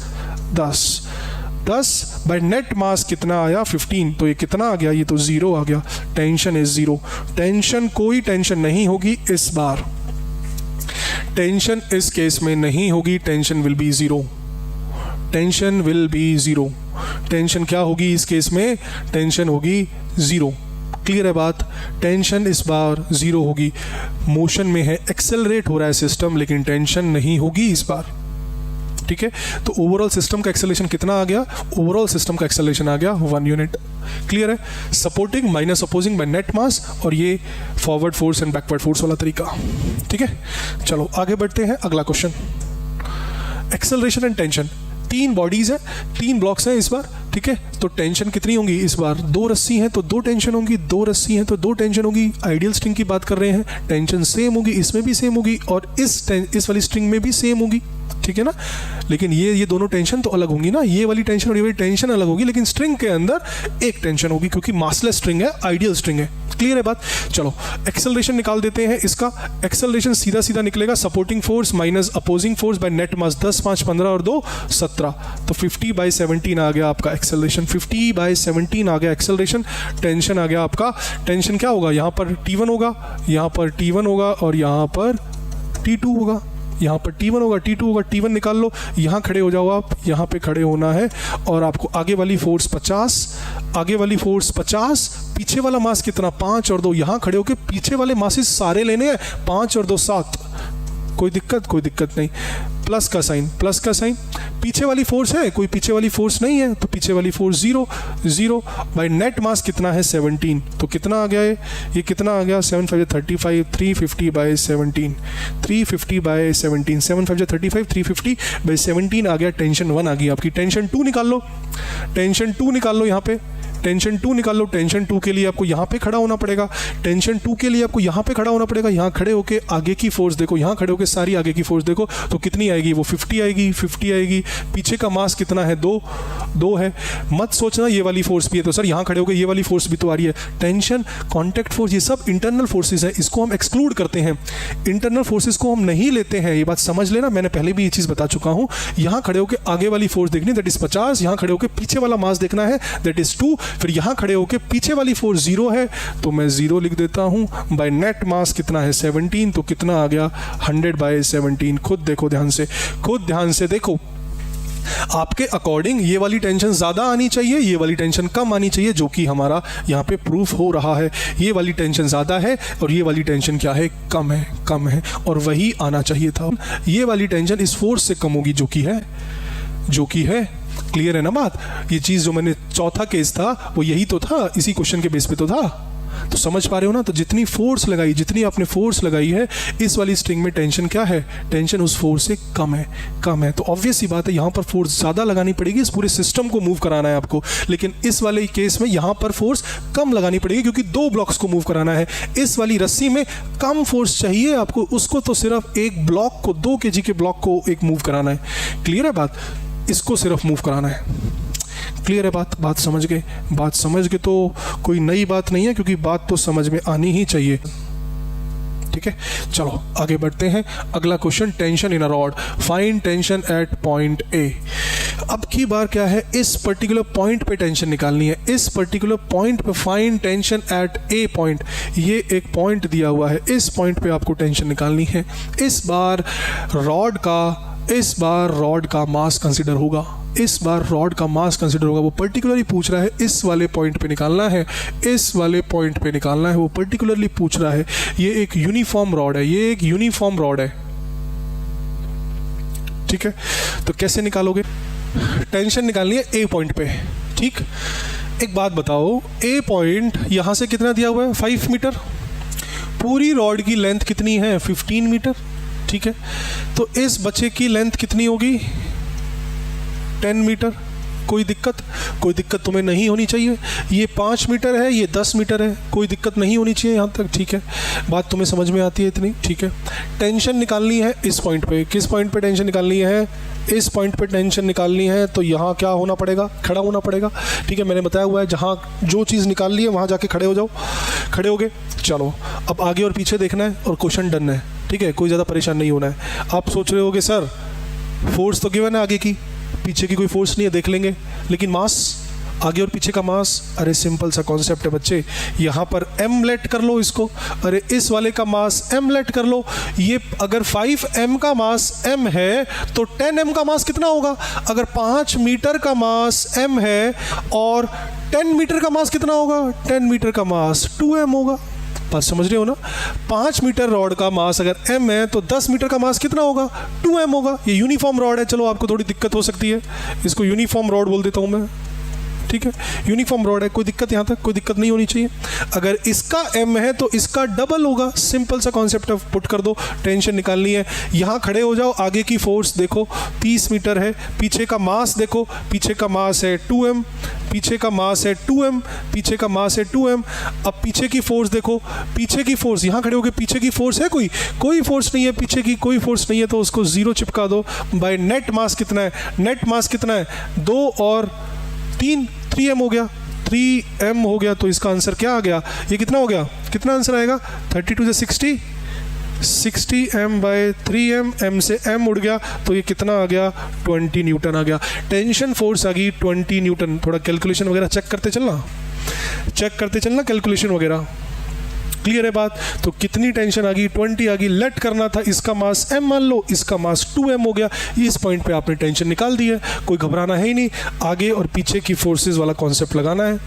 बाय नेट मास कितना आया, 15। तो ये कितना आ गया, ये तो 0 आ गया। टेंशन इज 0, टेंशन कोई टेंशन नहीं होगी इस बार, टेंशन इस केस में नहीं होगी, tension will be 0, tension will be 0। Tension क्या होगी इस केस में, टेंशन होगी 0। क्लियर है बात, टेंशन इस बार 0 होगी। मोशन में है, एक्सेलरेट हो रहा है सिस्टम, लेकिन टेंशन नहीं होगी इस बार। ठीक है, तो ओवरऑल सिस्टम का एक्सेलरेशन कितना आ गया, ओवरऑल सिस्टम का एक्सेलरेशन आ गया 1 यूनिट। क्लियर है, supporting minus opposing by net mass, और ये forward force and backward force वाला तरीका। ठीक है, चलो आगे बढ़ते हैं, अगला question. Acceleration and tension, 3 bodies है, 3 ब्लॉक्स हैं इस बार। ठीक है, तो टेंशन कितनी होंगी इस बार, 2 रस्सी हैं तो 2 टेंशन होंगी, 2 रस्सी हैं तो 2 टेंशन होगी। आइडियल स्ट्रिंग की बात कर रहे हैं, टेंशन सेम होगी, इसमें भी सेम होगी और इस वाली स्ट्रिंग में भी सेम होगी। ठीक है ना, लेकिन ये दोनों टेंशन तो अलग होंगी ना, ये वाली टेंशन और ये वाली टेंशन अलग होगी, लेकिन स्ट्रिंग के अंदर एक टेंशन होगी, क्योंकि मासलेस स्ट्रिंग है, आइडियल स्ट्रिंग है। क्लियर है बात, चलो एक्सेलरेशन निकाल देते हैं। इसका एक्सेलरेशन सीधा सीधा निकलेगा, supporting force minus opposing force by net mass, 10 5 15 और 2 17, तो 50/17 आ गया आपका एक्सेलरेशन। 50/17 आ गया एक्सेलरेशन। टेंशन आ गया आपका, टेंशन क्या होगा, यहाँ पर T1 होगा, यहाँ पर T1 होगा और यहाँ पर T2 होगा, यहाँ पर T1 होगा, T2 होगा। T1 निकाल लो, यहाँ खड़े हो जाओ आप, यहाँ पे खड़े होना है, और आपको आगे वाली फोर्स 50, आगे वाली फोर्स 50, पीछे वाला मास कितना, 5 और 2, यहाँ खड़े होके पीछे वाले मासेस सारे लेने हैं, 5 और 2 7। कोई दिक्कत नहीं। प्लस का साइन, पीछे वाली फोर्स है, कोई पीछे वाली फोर्स नहीं है, तो पीछे वाली फोर्स 0 बाय नेट मास कितना है, 17। तो कितना आ गया ये कितना आ गया, 7 5 35, 350/17, 350/17, 7 5 35, 350/17 आ गया। टेंशन 1 आ गई आपकी। टेंशन 2 निकाल लो, टेंशन 2 निकाल लो, यहाँ पे टेंशन 2 निकाल लो। टेंशन 2 के लिए आपको यहाँ पे खड़ा होना पड़ेगा, टेंशन 2 के लिए आपको यहाँ पे खड़ा होना पड़ेगा। यहाँ खड़े होके आगे की फोर्स देखो, यहाँ खड़े होके सारी आगे की फोर्स देखो, तो कितनी आएगी, वो 50 आएगी। पीछे का मास कितना है, 2 है। मत सोचना ये वाली फोर्स भी है, तो सर यहाँ खड़े होके ये वाली फोर्स भी तो आ रही है। टेंशन, कॉन्टैक्ट फोर्स, ये सब इंटरनल फोर्सेज है, इसको हम एक्सक्लूड करते हैं, इंटरनल फोर्सेज को हम नहीं लेते हैं। ये बात समझ लेना, मैंने पहले भी ये चीज़ बता चुका हूँ। यहाँ खड़े होके आगे वाली फोर्स देखनी, दैट इज 50, यहाँ खड़े होके पीछे वाला मास देखना है, दैट इज 2, फिर यहाँ खड़े होके पीछे वाली फोर्स 0 है, तो मैं 0 लिख देता हूं। बाय नेट मास कितना है, 17, तो कितना आ गया, 100/17। खुद देखो, ध्यान से देखो, आपके अकॉर्डिंग ये वाली टेंशन ज़्यादा आनी चाहिए, ये वाली टेंशन कम आनी चाहिए, जो कि हमारा यहाँ पे प्रूफ हो रहा है। ये वाली टेंशन ज़्यादा है और ये वाली टेंशन क्या है, कम है, और वही आना चाहिए था। ये वाली टेंशन इस फोर्स से कम होगी, जो कि है क्लियर है ना बात? ये चीज जो मैंने चौथा केस था वो यही तो था, इसी क्वेश्चन के बेस पे तो था। तो समझ पा रहे हो ना? तो जितनी फोर्स लगाई, जितनी आपने फोर्स लगाई है इस वाली स्ट्रिंग में, टेंशन क्या है? टेंशन उस फोर्स से कम है। तो ऑब्वियस सी बात है यहाँ पर फोर्स ज़्यादा लगानी पड़ेगी, इस पूरे सिस्टम को मूव कराना है आपको। लेकिन इस वाले केस में यहाँ पर फोर्स कम लगानी पड़ेगी क्योंकि 2 ब्लॉक्स को मूव कराना है। इस वाली रस्सी में कम फोर्स चाहिए आपको, उसको तो सिर्फ एक ब्लॉक को, 2 kg के ब्लॉक को एक मूव कराना है। क्लियर है बात? इसको सिर्फ मूव कराना है। क्लियर है बात? बात समझ गए? बात समझ गए तो कोई नई बात नहीं है, क्योंकि बात तो समझ में आनी ही चाहिए। ठीक है, चलो आगे बढ़ते हैं। अगला question, tension in a rod, find tension eight point A. अब की बार क्या है, इस पर्टिकुलर पॉइंट पे टेंशन निकालनी है। इस पर्टिकुलर पॉइंट पे फाइंड टेंशन एट ए पॉइंट, ये एक पॉइंट दिया हुआ है, इस पॉइंट पे आपको टेंशन निकालनी है। इस बार रॉड का मास कंसीडर होगा, इस बार रॉड का मास कंसीडर होगा। वो पर्टिकुलरली पूछ रहा है इस वाले पॉइंट पे निकालना है, इस वाले पॉइंट पे निकालना है, वो पर्टिकुलरली पूछ रहा है। ये एक यूनिफॉर्म रॉड है, ये एक यूनिफॉर्म रॉड है। ठीक है, तो कैसे निकालोगे? टेंशन निकालनी है ए पॉइंट पे। ठीक, एक बात बताओ, ए पॉइंट यहां से कितना दिया हुआ है? 5 मीटर। पूरी रॉड की लेंथ कितनी है? 15 मीटर। ठीक है, तो इस बच्चे की लेंथ कितनी होगी? 10 मीटर। कोई दिक्कत तुम्हें नहीं होनी चाहिए। ये 5 मीटर है, ये 10 मीटर है, कोई दिक्कत नहीं होनी चाहिए यहाँ तक। ठीक है, बात तुम्हें समझ में आती है इतनी? ठीक है, टेंशन निकालनी है इस पॉइंट पे। किस पॉइंट पे टेंशन निकालनी है? इस पॉइंट पे टेंशन निकालनी है। तो यहाँ क्या होना पड़ेगा? खड़ा होना पड़ेगा। ठीक है, मैंने बताया हुआ है जहाँ जो चीज़ निकाल ली है वहाँ जाके खड़े हो जाओ। खड़े हो गए, चलो अब आगे और पीछे देखना है और क्वेश्चन डन है। ठीक है, कोई ज़्यादा परेशान नहीं होना है। आप सोच रहे होगे सर फोर्स तो गिवन है, आगे की पीछे की कोई फोर्स नहीं है, देख लेंगे, लेकिन मास, आगे और पीछे का मास। अरे सिंपल सा कॉन्सेप्ट है बच्चे, यहाँ पर m लेट कर लो इसको। अरे इस वाले का मास m लेट कर लो। ये अगर 5m का मास m है तो 10m का मास कितना होगा? अगर 5 मीटर का मास m है और 10 मीटर का मास कितना होगा? 10 मीटर का मास 2m होगा। बात समझ रहे हो ना? 5 मीटर रॉड का मास अगर m है तो 10 मीटर का मास कितना होगा? 2m होगा। ये यूनिफॉर्म रॉड है। चलो आपको थोड़ी दिक्कत हो सकती है, इसको यूनिफॉर्म रॉड बोल देता हूँ मैं। ठीक है, यूनिफॉर्म रॉड है, कोई दिक्कत यहाँ तक कोई दिक्कत नहीं होनी चाहिए। अगर इसका m है तो इसका डबल होगा। सिंपल सा कॉन्सेप्ट है, पुट कर दो। टेंशन निकालनी है, यहाँ खड़े हो जाओ। आगे की फोर्स देखो 30 मीटर है, पीछे का मास देखो, पीछे का मास है 2m, पीछे का मास है 2m, पीछे का मास है 2m। अब पीछे की फोर्स देखो, पीछे की फोर्स, यहाँ खड़े हो गए, पीछे की फोर्स है कोई फोर्स नहीं है, पीछे की कोई फोर्स नहीं है, तो उसको 0 चिपका दो। बाय नेट मास कितना है? नेट मास कितना है? 2 और 3m हो गया, 3m हो गया। तो इसका आंसर क्या आ गया? ये कितना हो गया? कितना आंसर आएगा? 32 से 60m बाय 3m, m से m उड़ गया, तो ये कितना आ गया? 20 न्यूटन आ गया। टेंशन फोर्स आ गई 20 न्यूटन। थोड़ा कैलकुलेशन वगैरह चेक करते चलना कैलकुलेशन वगैरह। क्लियर है बात? तो कितनी टेंशन आ गई? 20 आ गई। लेट करना था, इसका मास m मान लो, इसका मास 2m हो गया। इस पॉइंट पे आपने टेंशन निकाल दी है, कोई घबराना है ही नहीं। आगे और पीछे की फोर्सेस वाला कॉन्सेप्ट लगाना है।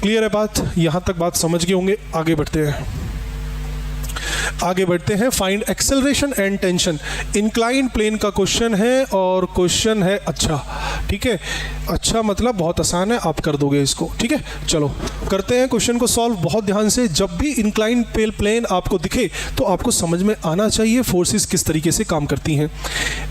क्लियर है बात? यहां तक बात समझ गए होंगे। आगे बढ़ते हैं। Find acceleration and tension. Incline plane का क्वेश्चन है और क्वेश्चन है अच्छा। ठीक है, अच्छा मतलब बहुत आसान है, आप कर दोगे इसको। ठीक है, चलो करते हैं क्वेश्चन को सॉल्व बहुत ध्यान से। जब भी इंक्लाइन प्लेन आपको दिखे तो आपको समझ में आना चाहिए फोर्सेस किस तरीके से काम करती हैं।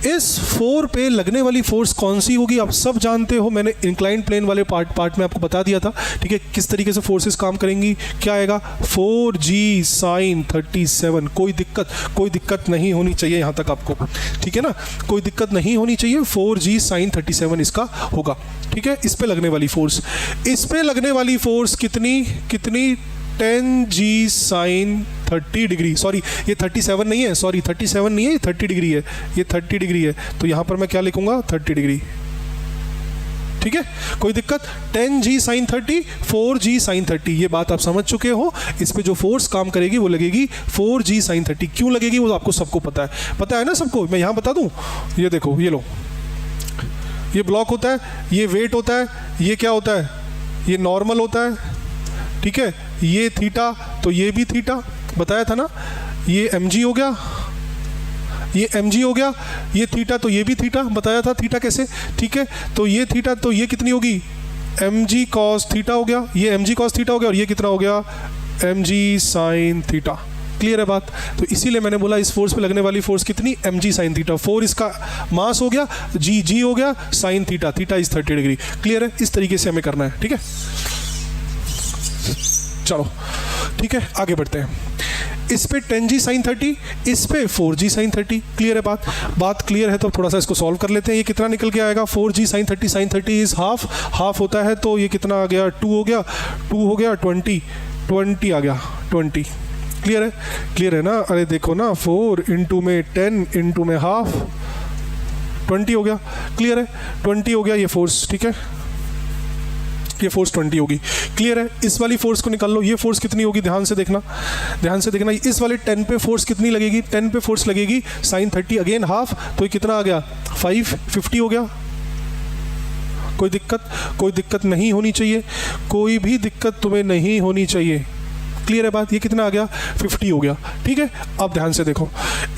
इस 4 पे लगने वाली फोर्स कौन सी होगी आप सब जानते हो। मैंने इंक्लाइन प्लेन वाले पार्ट में आपको बता दिया था। ठीक है, किस तरीके से फोर्सेस काम करेंगी। क्या आएगा? 4g sin 37। कोई दिक्कत नहीं होनी चाहिए यहाँ तक आपको। ठीक है ना, कोई दिक्कत नहीं होनी चाहिए। 4g sin 37 इसका होगा। ठीक है, इस पे लगने वाली फोर्स कितनी 10g sin 30 डिग्री। सॉरी, ये 37 नहीं है, 37 नहीं है, ये 30 डिग्री है, ये 30 डिग्री है। तो यहाँ पर मैं क्या लिखूंगा? 30 डिग्री। ठीक है, कोई दिक्कत? 10g sin 30, 4g sin 30, ये बात आप समझ चुके हो। इस पे जो फोर्स काम करेगी वो लगेगी 4g sin 30। क्यों लगेगी वो आपको सबको पता है ना सबको। मैं यहाँ बता दूँ, ये देखो, ये लो, ये ब्लॉक होता है, ये वेट होता है, ये क्या होता है? ये नॉर्मल होता है। ठीक है, ये थीटा, तो ये भी थीटा, बताया था ना। ये mg हो गया, ये mg हो गया, ये थीटा तो ये भी थीटा, बताया था थीटा कैसे, ठीक है। तो ये थीटा तो ये कितनी होगी, mg cos थीटा हो गया, ये mg cos थीटा हो गया, और ये कितना हो गया, mg sin थीटा। क्लियर है बात। तो इसीलिए मैंने बोला इस फोर्स पे लगने वाली फोर्स कितनी, mg sin थीटा। 4 इसका मास हो गया, g हो गया, sin theta, theta is 30 degree. Clear है, इस तरीके से हमें करना है, ठीक है। चलो ठीक है, आगे बढ़ते हैं। इस पे 10g sin 30, इस पे 4g sin 30। क्लियर है बात क्लियर है। तो थोड़ा सा इसको सॉल्व कर लेते हैं। ये कितना निकल के आएगा, 4g sin 30 इज हाफ होता है, तो ये कितना आ गया, 2 हो गया 20 आ गया 20। क्लियर है ना। अरे देखो ना, 4 इंटू में 10 इंटू में हाफ, 20 हो गया। क्लियर है, 20 हो गया ये फोर्स, ठीक है, ये फोर्स 20 होगी। क्लियर है। इस वाली फोर्स को निकाल लो, ये फोर्स कितनी होगी, ध्यान से देखना। इस वाले 10 पे फोर्स कितनी लगेगी, 10 पे फोर्स लगेगी sin 30, अगेन हाफ, तो ये कितना आ गया, 50 हो गया। कोई दिक्कत नहीं होनी चाहिए, कोई भी दिक्कत तुम्हें नहीं होनी चाहिए। क्लियर है बात। ये कितना आ गया, 50 हो गया, ठीक है। अब ध्यान से देखो,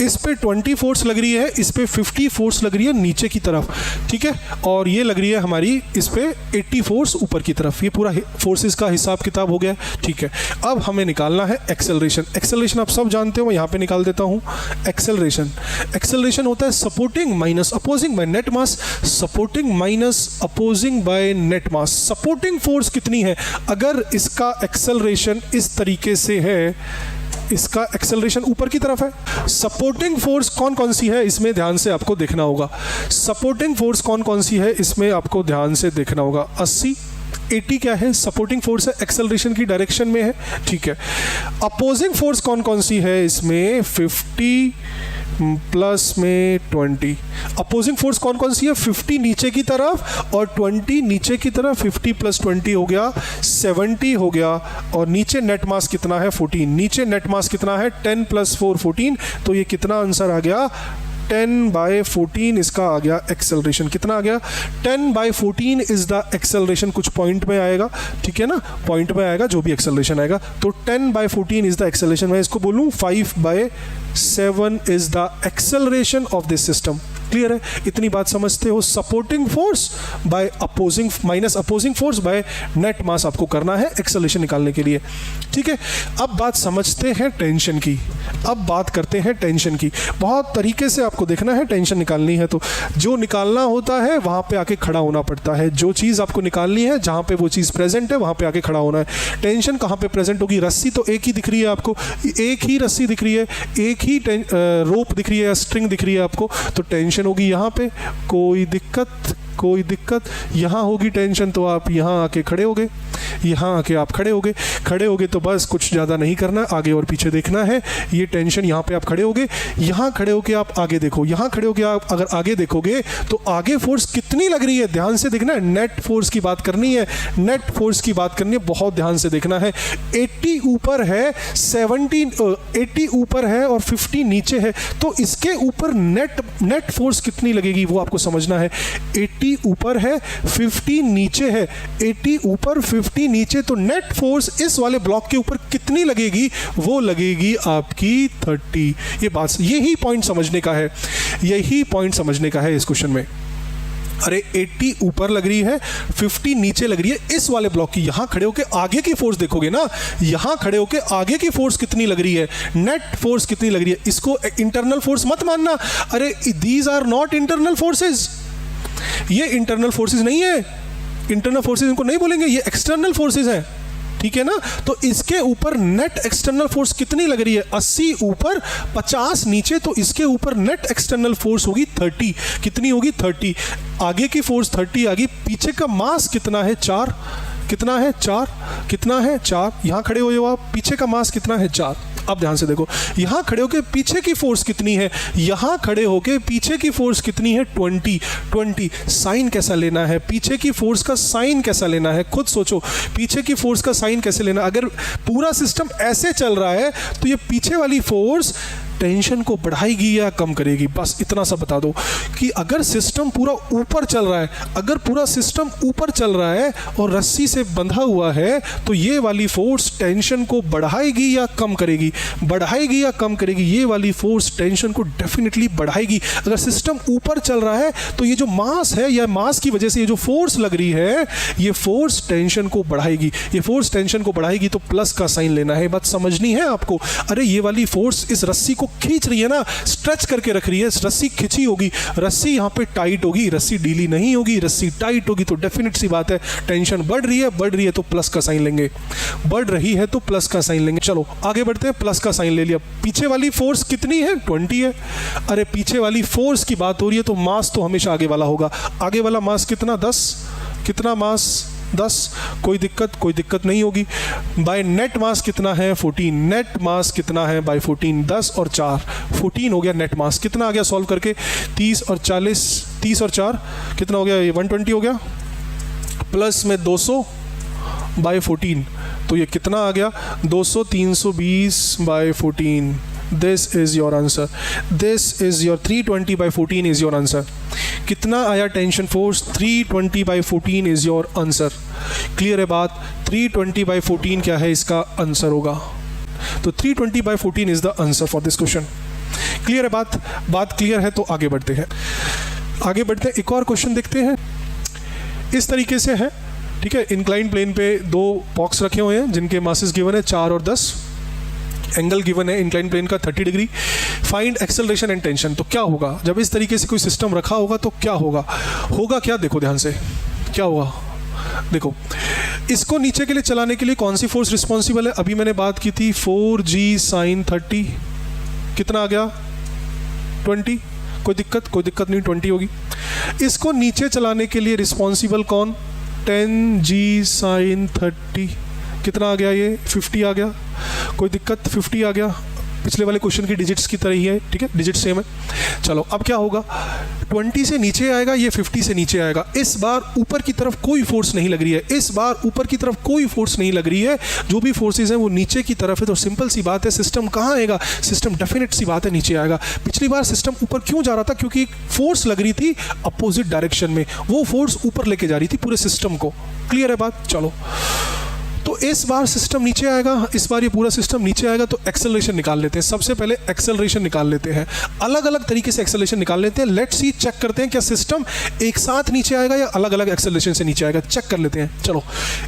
इस पे 20 फोर्स लग रही है, इस पे 50 फोर्स लग रही है नीचे की तरफ, ठीक है, और ये लग रही है हमारी इस पे 80 फोर्स ऊपर की तरफ। ये पूरा फोर्सेस का हिसाब किताब हो गया, ठीक है। अब हमें निकालना है एक्सेलरेशन आप सब जानते हो, मैं यहाँ पे निकाल देता हूँ। एक्सेलरेशन होता है supporting minus opposing by net mass, supporting minus opposing by net mass. Supporting force कितनी है, अगर इसका एक्सेलरेशन इस तरीके से है, इसका एक्सेलरेशन ऊपर की तरफ है। सपोर्टिंग फोर्स कौन सी है, इसमें ध्यान से आपको देखना होगा। सपोर्टिंग फोर्स कौन सी है, इसमें आपको ध्यान से देखना होगा। 80 क्या है, सपोर्टिंग फोर्स है, एक्सेलरेशन की डायरेक्शन में है, ठीक है। अपोजिंग फोर्स कौन सी है, इसमें 50 प्लस में 20। अपोजिंग फोर्स कौन सी है, 50 नीचे की तरफ और 20 नीचे की तरफ। 50 प्लस 20 हो गया 70 हो गया, और नीचे नेट मास कितना है, 14। नीचे नेट मास कितना है, 10 प्लस 4 14। तो ये कितना आंसर आ गया, 10/14 इसका आ गया एक्सेलरेशन। कितना आ गया, 10/14 इज द एक्सेलरेशन। कुछ पॉइंट में आएगा, ठीक है ना, पॉइंट में आएगा जो भी एक्सेलरेशन आएगा। तो 10/14 इज द एक्सेलरेशन। मैं इसको बोलूं 5/7 is the acceleration of this system. Clear है, इतनी बात समझते हो। Supporting force by opposing minus opposing force by net mass आपको करना है एक्सेलरेशन निकालने के लिए, ठीक है। अब बात समझते हैं टेंशन की। अब बात करते हैं टेंशन की। बहुत तरीके से आपको देखना है, टेंशन निकालनी है तो जो निकालना होता है वहां पे आके खड़ा होना पड़ता है। जो चीज़ आपको निकालनी है, जहां पे वो चीज़ प्रेजेंट है वहां पे आके खड़ा होना है। टेंशन कहां पे प्रेजेंट होगी, रस्सी तो एक ही दिख रही है आपको, एक ही रस्सी दिख रही है, एक ही रोप दिख रही है, स्ट्रिंग दिख रही है आपको, तो टेंशन होगी यहाँ पे। कोई दिक्कत यहाँ होगी टेंशन, तो आप यहाँ आके खड़े होगे, यहाँ आके आप खड़े होगे तो बस कुछ ज़्यादा नहीं करना, आगे और पीछे देखना है। ये टेंशन यहाँ पे आप खड़े होगे, यहाँ खड़े होके आप आगे देखो, यहाँ खड़े होके आप अगर आगे देखोगे तो आगे फोर्स कितनी लग रही है, ध्यान से देखना है। नेट फोर्स की बात करनी है, नेट फोर्स की बात करनी है, बहुत ध्यान से देखना है। 80 ऊपर है, 80 ऊपर है और 50 नीचे है, तो इसके ऊपर नेट फोर्स कितनी लगेगी वो आपको समझना है। 80 ऊपर है, 50 नीचे है, 80 ऊपर 50 नीचे, तो नेट फोर्स इस वाले ब्लॉक के ऊपर कितनी लगेगी, वो लगेगी आपकी 30। ये बात, यही पॉइंट समझने का है इस क्वेश्चन में। अरे 80 ऊपर लग रही है, 50 नीचे लग रही है, इस वाले ब्लॉक की। यहां खड़े होके आगे की फोर्स देखोगे ना, यहां खड़े होके आगे की फोर्स कितनी लग रही है, नेट फोर्स कितनी लग रही है। इसको इंटरनल फोर्स मत मानना, अरे these are not internal forces, ये इंटरनल फोर्सेज नहीं है, इंटरनल फोर्सेज इनको नहीं बोलेंगे, ये एक्सटर्नल फोर्सेज हैं, ठीक है ना। तो इसके ऊपर नेट एक्सटर्नल फोर्स कितनी लग रही है, 80 ऊपर 50 नीचे, तो इसके ऊपर नेट एक्सटर्नल फोर्स होगी 30। कितनी होगी, 30। आगे की फोर्स 30 आ गई, पीछे का मास कितना है, 4। कितना है, 4। यहां खड़े हुए हो आप, पीछे का मास कितना है, 4। अब ध्यान से देखो, यहां खड़े होके पीछे की फोर्स कितनी है, यहां खड़े होके पीछे की फोर्स कितनी है, 20। साइन कैसा लेना है, पीछे की फोर्स का साइन कैसा लेना है, खुद सोचो, पीछे की फोर्स का साइन कैसे लेना। अगर पूरा सिस्टम ऐसे चल रहा है तो ये पीछे वाली फोर्स टेंशन को बढ़ाएगी या कम करेगी? बस इतना सा बता दो कि अगर सिस्टम पूरा ऊपर चल रहा है, अगर पूरा सिस्टम ऊपर चल रहा है और रस्सी से बंधा हुआ है, तो ये वाली फोर्स टेंशन को बढ़ाएगी या कम करेगी? बढ़ाएगी या कम करेगी? ये वाली फोर्स टेंशन को डेफिनेटली बढ़ाएगी। अगर सिस्टम ऊपर चल रहा है तो ये जो मास है, या मास की वजह से ये जो फोर्स लग रही है, ये फोर्स टेंशन को बढ़ाएगी। ये फोर्स टेंशन को बढ़ाएगी तो प्लस का साइन लेना है। बात समझनी है आपको? अरे ये वाली फोर्स इस रस्सी को खींच रही है ना, स्ट्रेच करके रख रही है। रस्सी खिंची होगी, रस्सी यहाँ पे टाइट होगी, रस्सी ढीली नहीं होगी, रस्सी टाइट होगी, तो डेफिनेट सी बात है टेंशन बढ़ रही है तो प्लस का साइन लेंगे। बढ़ रही है तो प्लस का साइन लेंगे। चलो आगे बढ़ते हैं। प्लस का साइन ले लिया। पीछे वाली फोर्स कितनी है? 20 है। अरे पीछे वाली फोर्स की बात हो रही है तो मास तो हमेशा आगे वाला होगा। आगे वाला मास कितना? 10। कितना मास? 10। कोई दिक्कत नहीं होगी। बाय नेट मास कितना है? 14। नेट मास कितना है बाय 14? 10 और 4 14 हो गया नेट मास। कितना आ गया सॉल्व करके? 30 और 40, 30 और 4 कितना हो गया? ये 120 हो गया। प्लस में 200 बाय 14, तो ये कितना आ गया? 200 320 bye 14। This is your answer. This is your 320 by 14 is your answer. कितना आया tension force? 320 by 14 is your answer. Clear है बात? 320 by 14 क्या है इसका आंसर होगा? तो 320 by 14 is the answer for this question. Clear है बात? बात क्लियर है तो आगे बढ़ते हैं। आगे बढ़ते हैं, एक और क्वेश्चन देखते हैं। इस तरीके से है, ठीक है। इंक्लाइन प्लेन पे दो बॉक्स रखे हुए हैं जिनके मासेस गिवन है 4 और 10। एंगल गिवन है इंक्लाइन प्लेन का 30 degree. Find acceleration and tension. तो क्या होगा जब इस तरीके से कोई सिस्टम रखा होगा तो क्या होगा? होगा क्या? देखो ध्यान से, क्या होगा देखो। इसको नीचे के लिए चलाने के लिए कौन सी फोर्स रिस्पॉन्सिबल है? अभी मैंने बात की थी 4g sin 30। कितना आ गया? 20। कोई दिक्कत नहीं, 20 होगी। इसको नीचे चलाने के लिए रिस्पॉन्सिबल कौन? 10g sin 30। कितना आ गया? ये 50 आ गया। कोई दिक्कत? 50 आ गया। पिछले वाले क्वेश्चन की डिजिट्स की तरह ही है, ठीक है, डिजिट सेम है। चलो अब क्या होगा? 20 से नीचे आएगा, ये 50 से नीचे आएगा। इस बार ऊपर की तरफ कोई फोर्स नहीं लग रही है, इस बार ऊपर की तरफ कोई फोर्स नहीं लग रही है। जो भी फोर्सेज हैं वो नीचे की तरफ है। तो सिंपल सी बात है, सिस्टम कहाँ आएगा? सिस्टम डेफिनेट सी बात है नीचे आएगा। पिछली बार सिस्टम ऊपर क्यों जा रहा था? क्योंकि फोर्स लग रही थी अपोजिट डायरेक्शन में, वो फोर्स ऊपर लेके जा रही थी पूरे सिस्टम को। क्लियर है बात? चलो तो इस बार सिस्टम नीचे आएगा, इस बार ये पूरा सिस्टम नीचे आएगा। तो एक्सेलरेशन निकाल लेते हैं। सबसे पहले एक्सेलरेशन निकाल लेते हैं, अलग अलग तरीके से एक्सेलरेशन निकाल लेते हैं। लेट्स सी, चेक करते हैं क्या सिस्टम एक साथ नीचे आएगा या अलग अलग एक्सेलरेशन से नीचे आएगा। चेक कर लेते हैं। चलो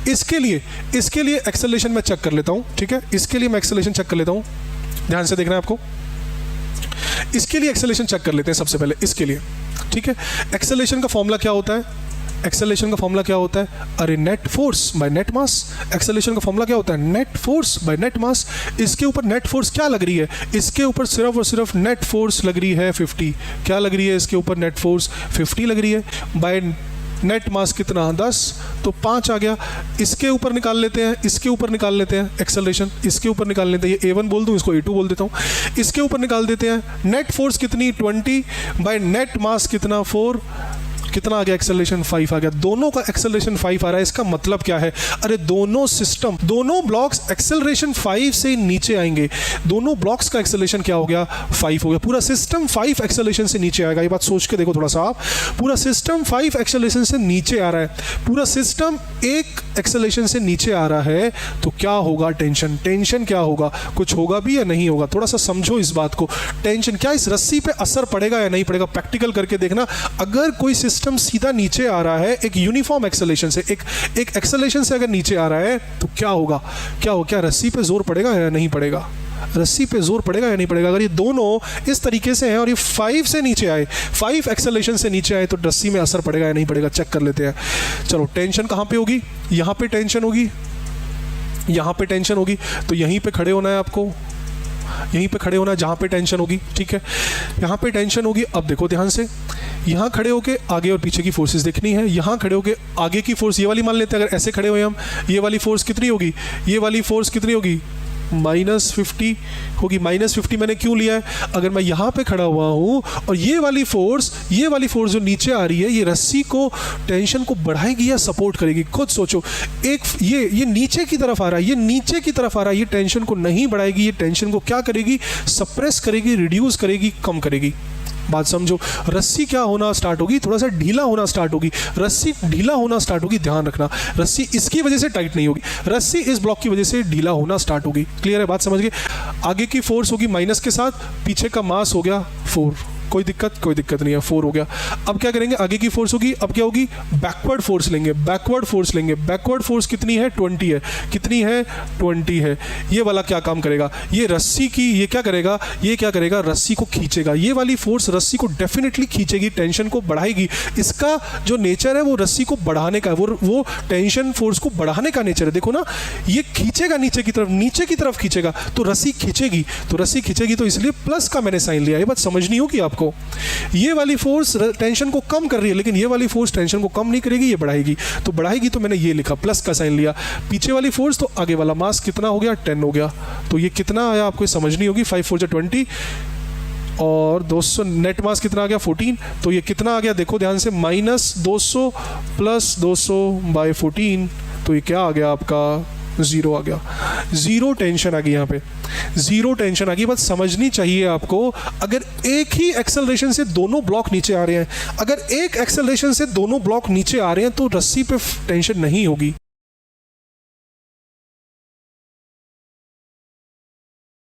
इसके लिए एक्सेलरेशन मैं चेक कर लेता हूँ, ठीक है। इसके लिए मैं एक्सेलरेशन चेक कर लेता हूँ, ध्यान से देखना है आपको। इसके लिए एक्सेलरेशन चेक कर लेते हैं सबसे पहले, इसके लिए, ठीक है। एक्सेलरेशन का फॉर्मूला क्या होता है? एक्सेलरेशन का फॉर्मूला क्या होता है? अरे net force by net mass. Acceleration का फॉर्मूला क्या होता है? नेट फोर्स बाय नेट मास। इसके ऊपर नेट फोर्स क्या लग रही है? इसके ऊपर सिर्फ और सिर्फ नेट फोर्स लग रही है 50। क्या लग रही है? इसके ऊपर नेट फोर्स 50 लग रही है। बाय नेट मास कितना? 10, तो 5 आ गया। इसके ऊपर निकाल लेते हैं, इसके ऊपर निकाल लेते हैं एक्सेलरेशन, इसके ऊपर निकाल लेते हैं। ये A1 बोल दूं, इसको A2 बोल देता हूँ। इसके ऊपर निकाल देते हैं। नेट फोर्स कितनी? 20 बाय नेट मास कितना? 4। कितना आ गया? एक्सेलरेशन 5 आ गया। दोनों का एक्सेलरेशन 5 आ रहा है। इसका मतलब क्या है? अरे दोनों सिस्टम, दोनों ब्लॉक्स एक्सेलरेशन 5 से नीचे आएंगे। दोनों ब्लॉक्स का एक्सेलरेशन क्या हो गया? 5 हो गया। पूरा सिस्टम 5 एक्सेलरेशन से नीचे आएगा। ये बात सोच के देखो थोड़ा सा आप। पूरा सिस्टम 5 एक्सेलरेशन से नीचे आ रहा है। पूरा सिस्टम 1 एक्सेलरेशन से नीचे आ रहा है, तो क्या होगा? टेंशन। टेंशन क्या होगा? कुछ होगा भी या नहीं होगा? थोड़ा सा समझो इस बात को। टेंशन क्या इस रस्सी पे असर पड़ेगा या नहीं पड़ेगा? प्रैक्टिकल करके देखना। अगर कोई सिस्टम सीधा नीचे आ रहा है एक यूनिफॉर्म एक्सेलरेशन से, एक एक्सेलरेशन से अगर नीचे आ रहा है, तो क्या होगा? क्या रस्सी पे जोर पड़ेगा या नहीं पड़ेगा? रस्सी पे जोर पड़ेगा या नहीं पड़ेगा? अगर ये दोनों इस तरीके से हैं और ये 5 से नीचे आए, 5 एक्सेलरेशन से नीचे आए, तो रस्सी में असर पड़ेगा या नहीं पड़ेगा? चेक कर लेते हैं। चलो टेंशन कहाँ पे होगी? यहाँ पे टेंशन होगी, यहाँ पे टेंशन होगी। तो यहीं पे खड़े होना है आपको, यहीं पे खड़े होना है जहाँ पे टेंशन होगी, ठीक है। यहाँ पे टेंशन होगी। अब देखो ध्यान से, यहाँ खड़े होके आगे और पीछे की फोर्सेस देखनी है। यहाँ खड़े होके आगे की फोर्स ये वाली मान लेते हैं। अगर ऐसे खड़े हुए हम, ये वाली फोर्स कितनी होगी? ये वाली फोर्स कितनी होगी? -50 होगी। -50 मैंने क्यों लिया है? अगर मैं यहाँ पे खड़ा हुआ हूँ और ये वाली फोर्स जो नीचे आ रही है, ये रस्सी को, टेंशन को बढ़ाएगी या सपोर्ट करेगी? खुद सोचो। एक ये नीचे की तरफ आ रहा है, ये नीचे की तरफ आ रहा है, ये टेंशन को नहीं बढ़ाएगी, ये टेंशन को क्या करेगी? सप्रेस करेगी, रिड्यूस करेगी, कम करेगी। बात समझो। रस्सी क्या होना स्टार्ट होगी? थोड़ा सा ढीला होना स्टार्ट होगी। रस्सी ढीला होना स्टार्ट होगी, ध्यान रखना। रस्सी इसकी वजह से टाइट नहीं होगी, रस्सी इस ब्लॉक की वजह से ढीला होना स्टार्ट होगी। क्लियर है? बात समझ गए? आगे की फोर्स होगी माइनस के साथ, पीछे का मास हो गया 4। कोई दिक्कत नहीं है, 4 हो गया। अब क्या करेंगे? आगे की फोर्स होगी, अब क्या होगी? बैकवर्ड फोर्स लेंगे। बैकवर्ड फोर्स कितनी है? 20 है। कितनी है? 20 है। ये वाला क्या काम करेगा? ये रस्सी की, ये क्या करेगा? रस्सी को खींचेगा। ये वाली फोर्स रस्सी को डेफिनेटली खींचेगी, टेंशन को बढ़ाएगी। इसका जो नेचर है वो रस्सी को बढ़ाने का है, वो टेंशन फोर्स को बढ़ाने का नेचर है। देखो ना, ये खींचेगा नीचे की तरफ खींचेगा, तो रस्सी खींचेगी, तो इसलिए प्लस का मैंने साइन लिया। ये बात समझनी होगी आपको। ये वाली फोर्स टेंशन को कम कर रही है, लेकिन ये वाली फोर्स टेंशन को कम नहीं करेगी, ये बढ़ाएगी। तो मैंने ये लिखा, प्लस का साइन लिया। पीछे वाली फोर्स, तो आगे वाला मास कितना हो गया? 10 हो गया। तो ये कितना आया आपको समझनी होगी। 5 4 20 और 200, नेट मास कितना आ गया? 14। तो ये कितना आ गया? देखो ध्यान से, -200 + 200 / 14। तो ये क्या आ गया आपका? 0 आ गया। 0 टेंशन आ गई, यहाँ पे 0 टेंशन आ गई। बात समझनी चाहिए आपको। अगर एक ही एक्सेलरेशन से दोनों ब्लॉक नीचे आ रहे हैं, तो रस्सी पे टेंशन नहीं होगी।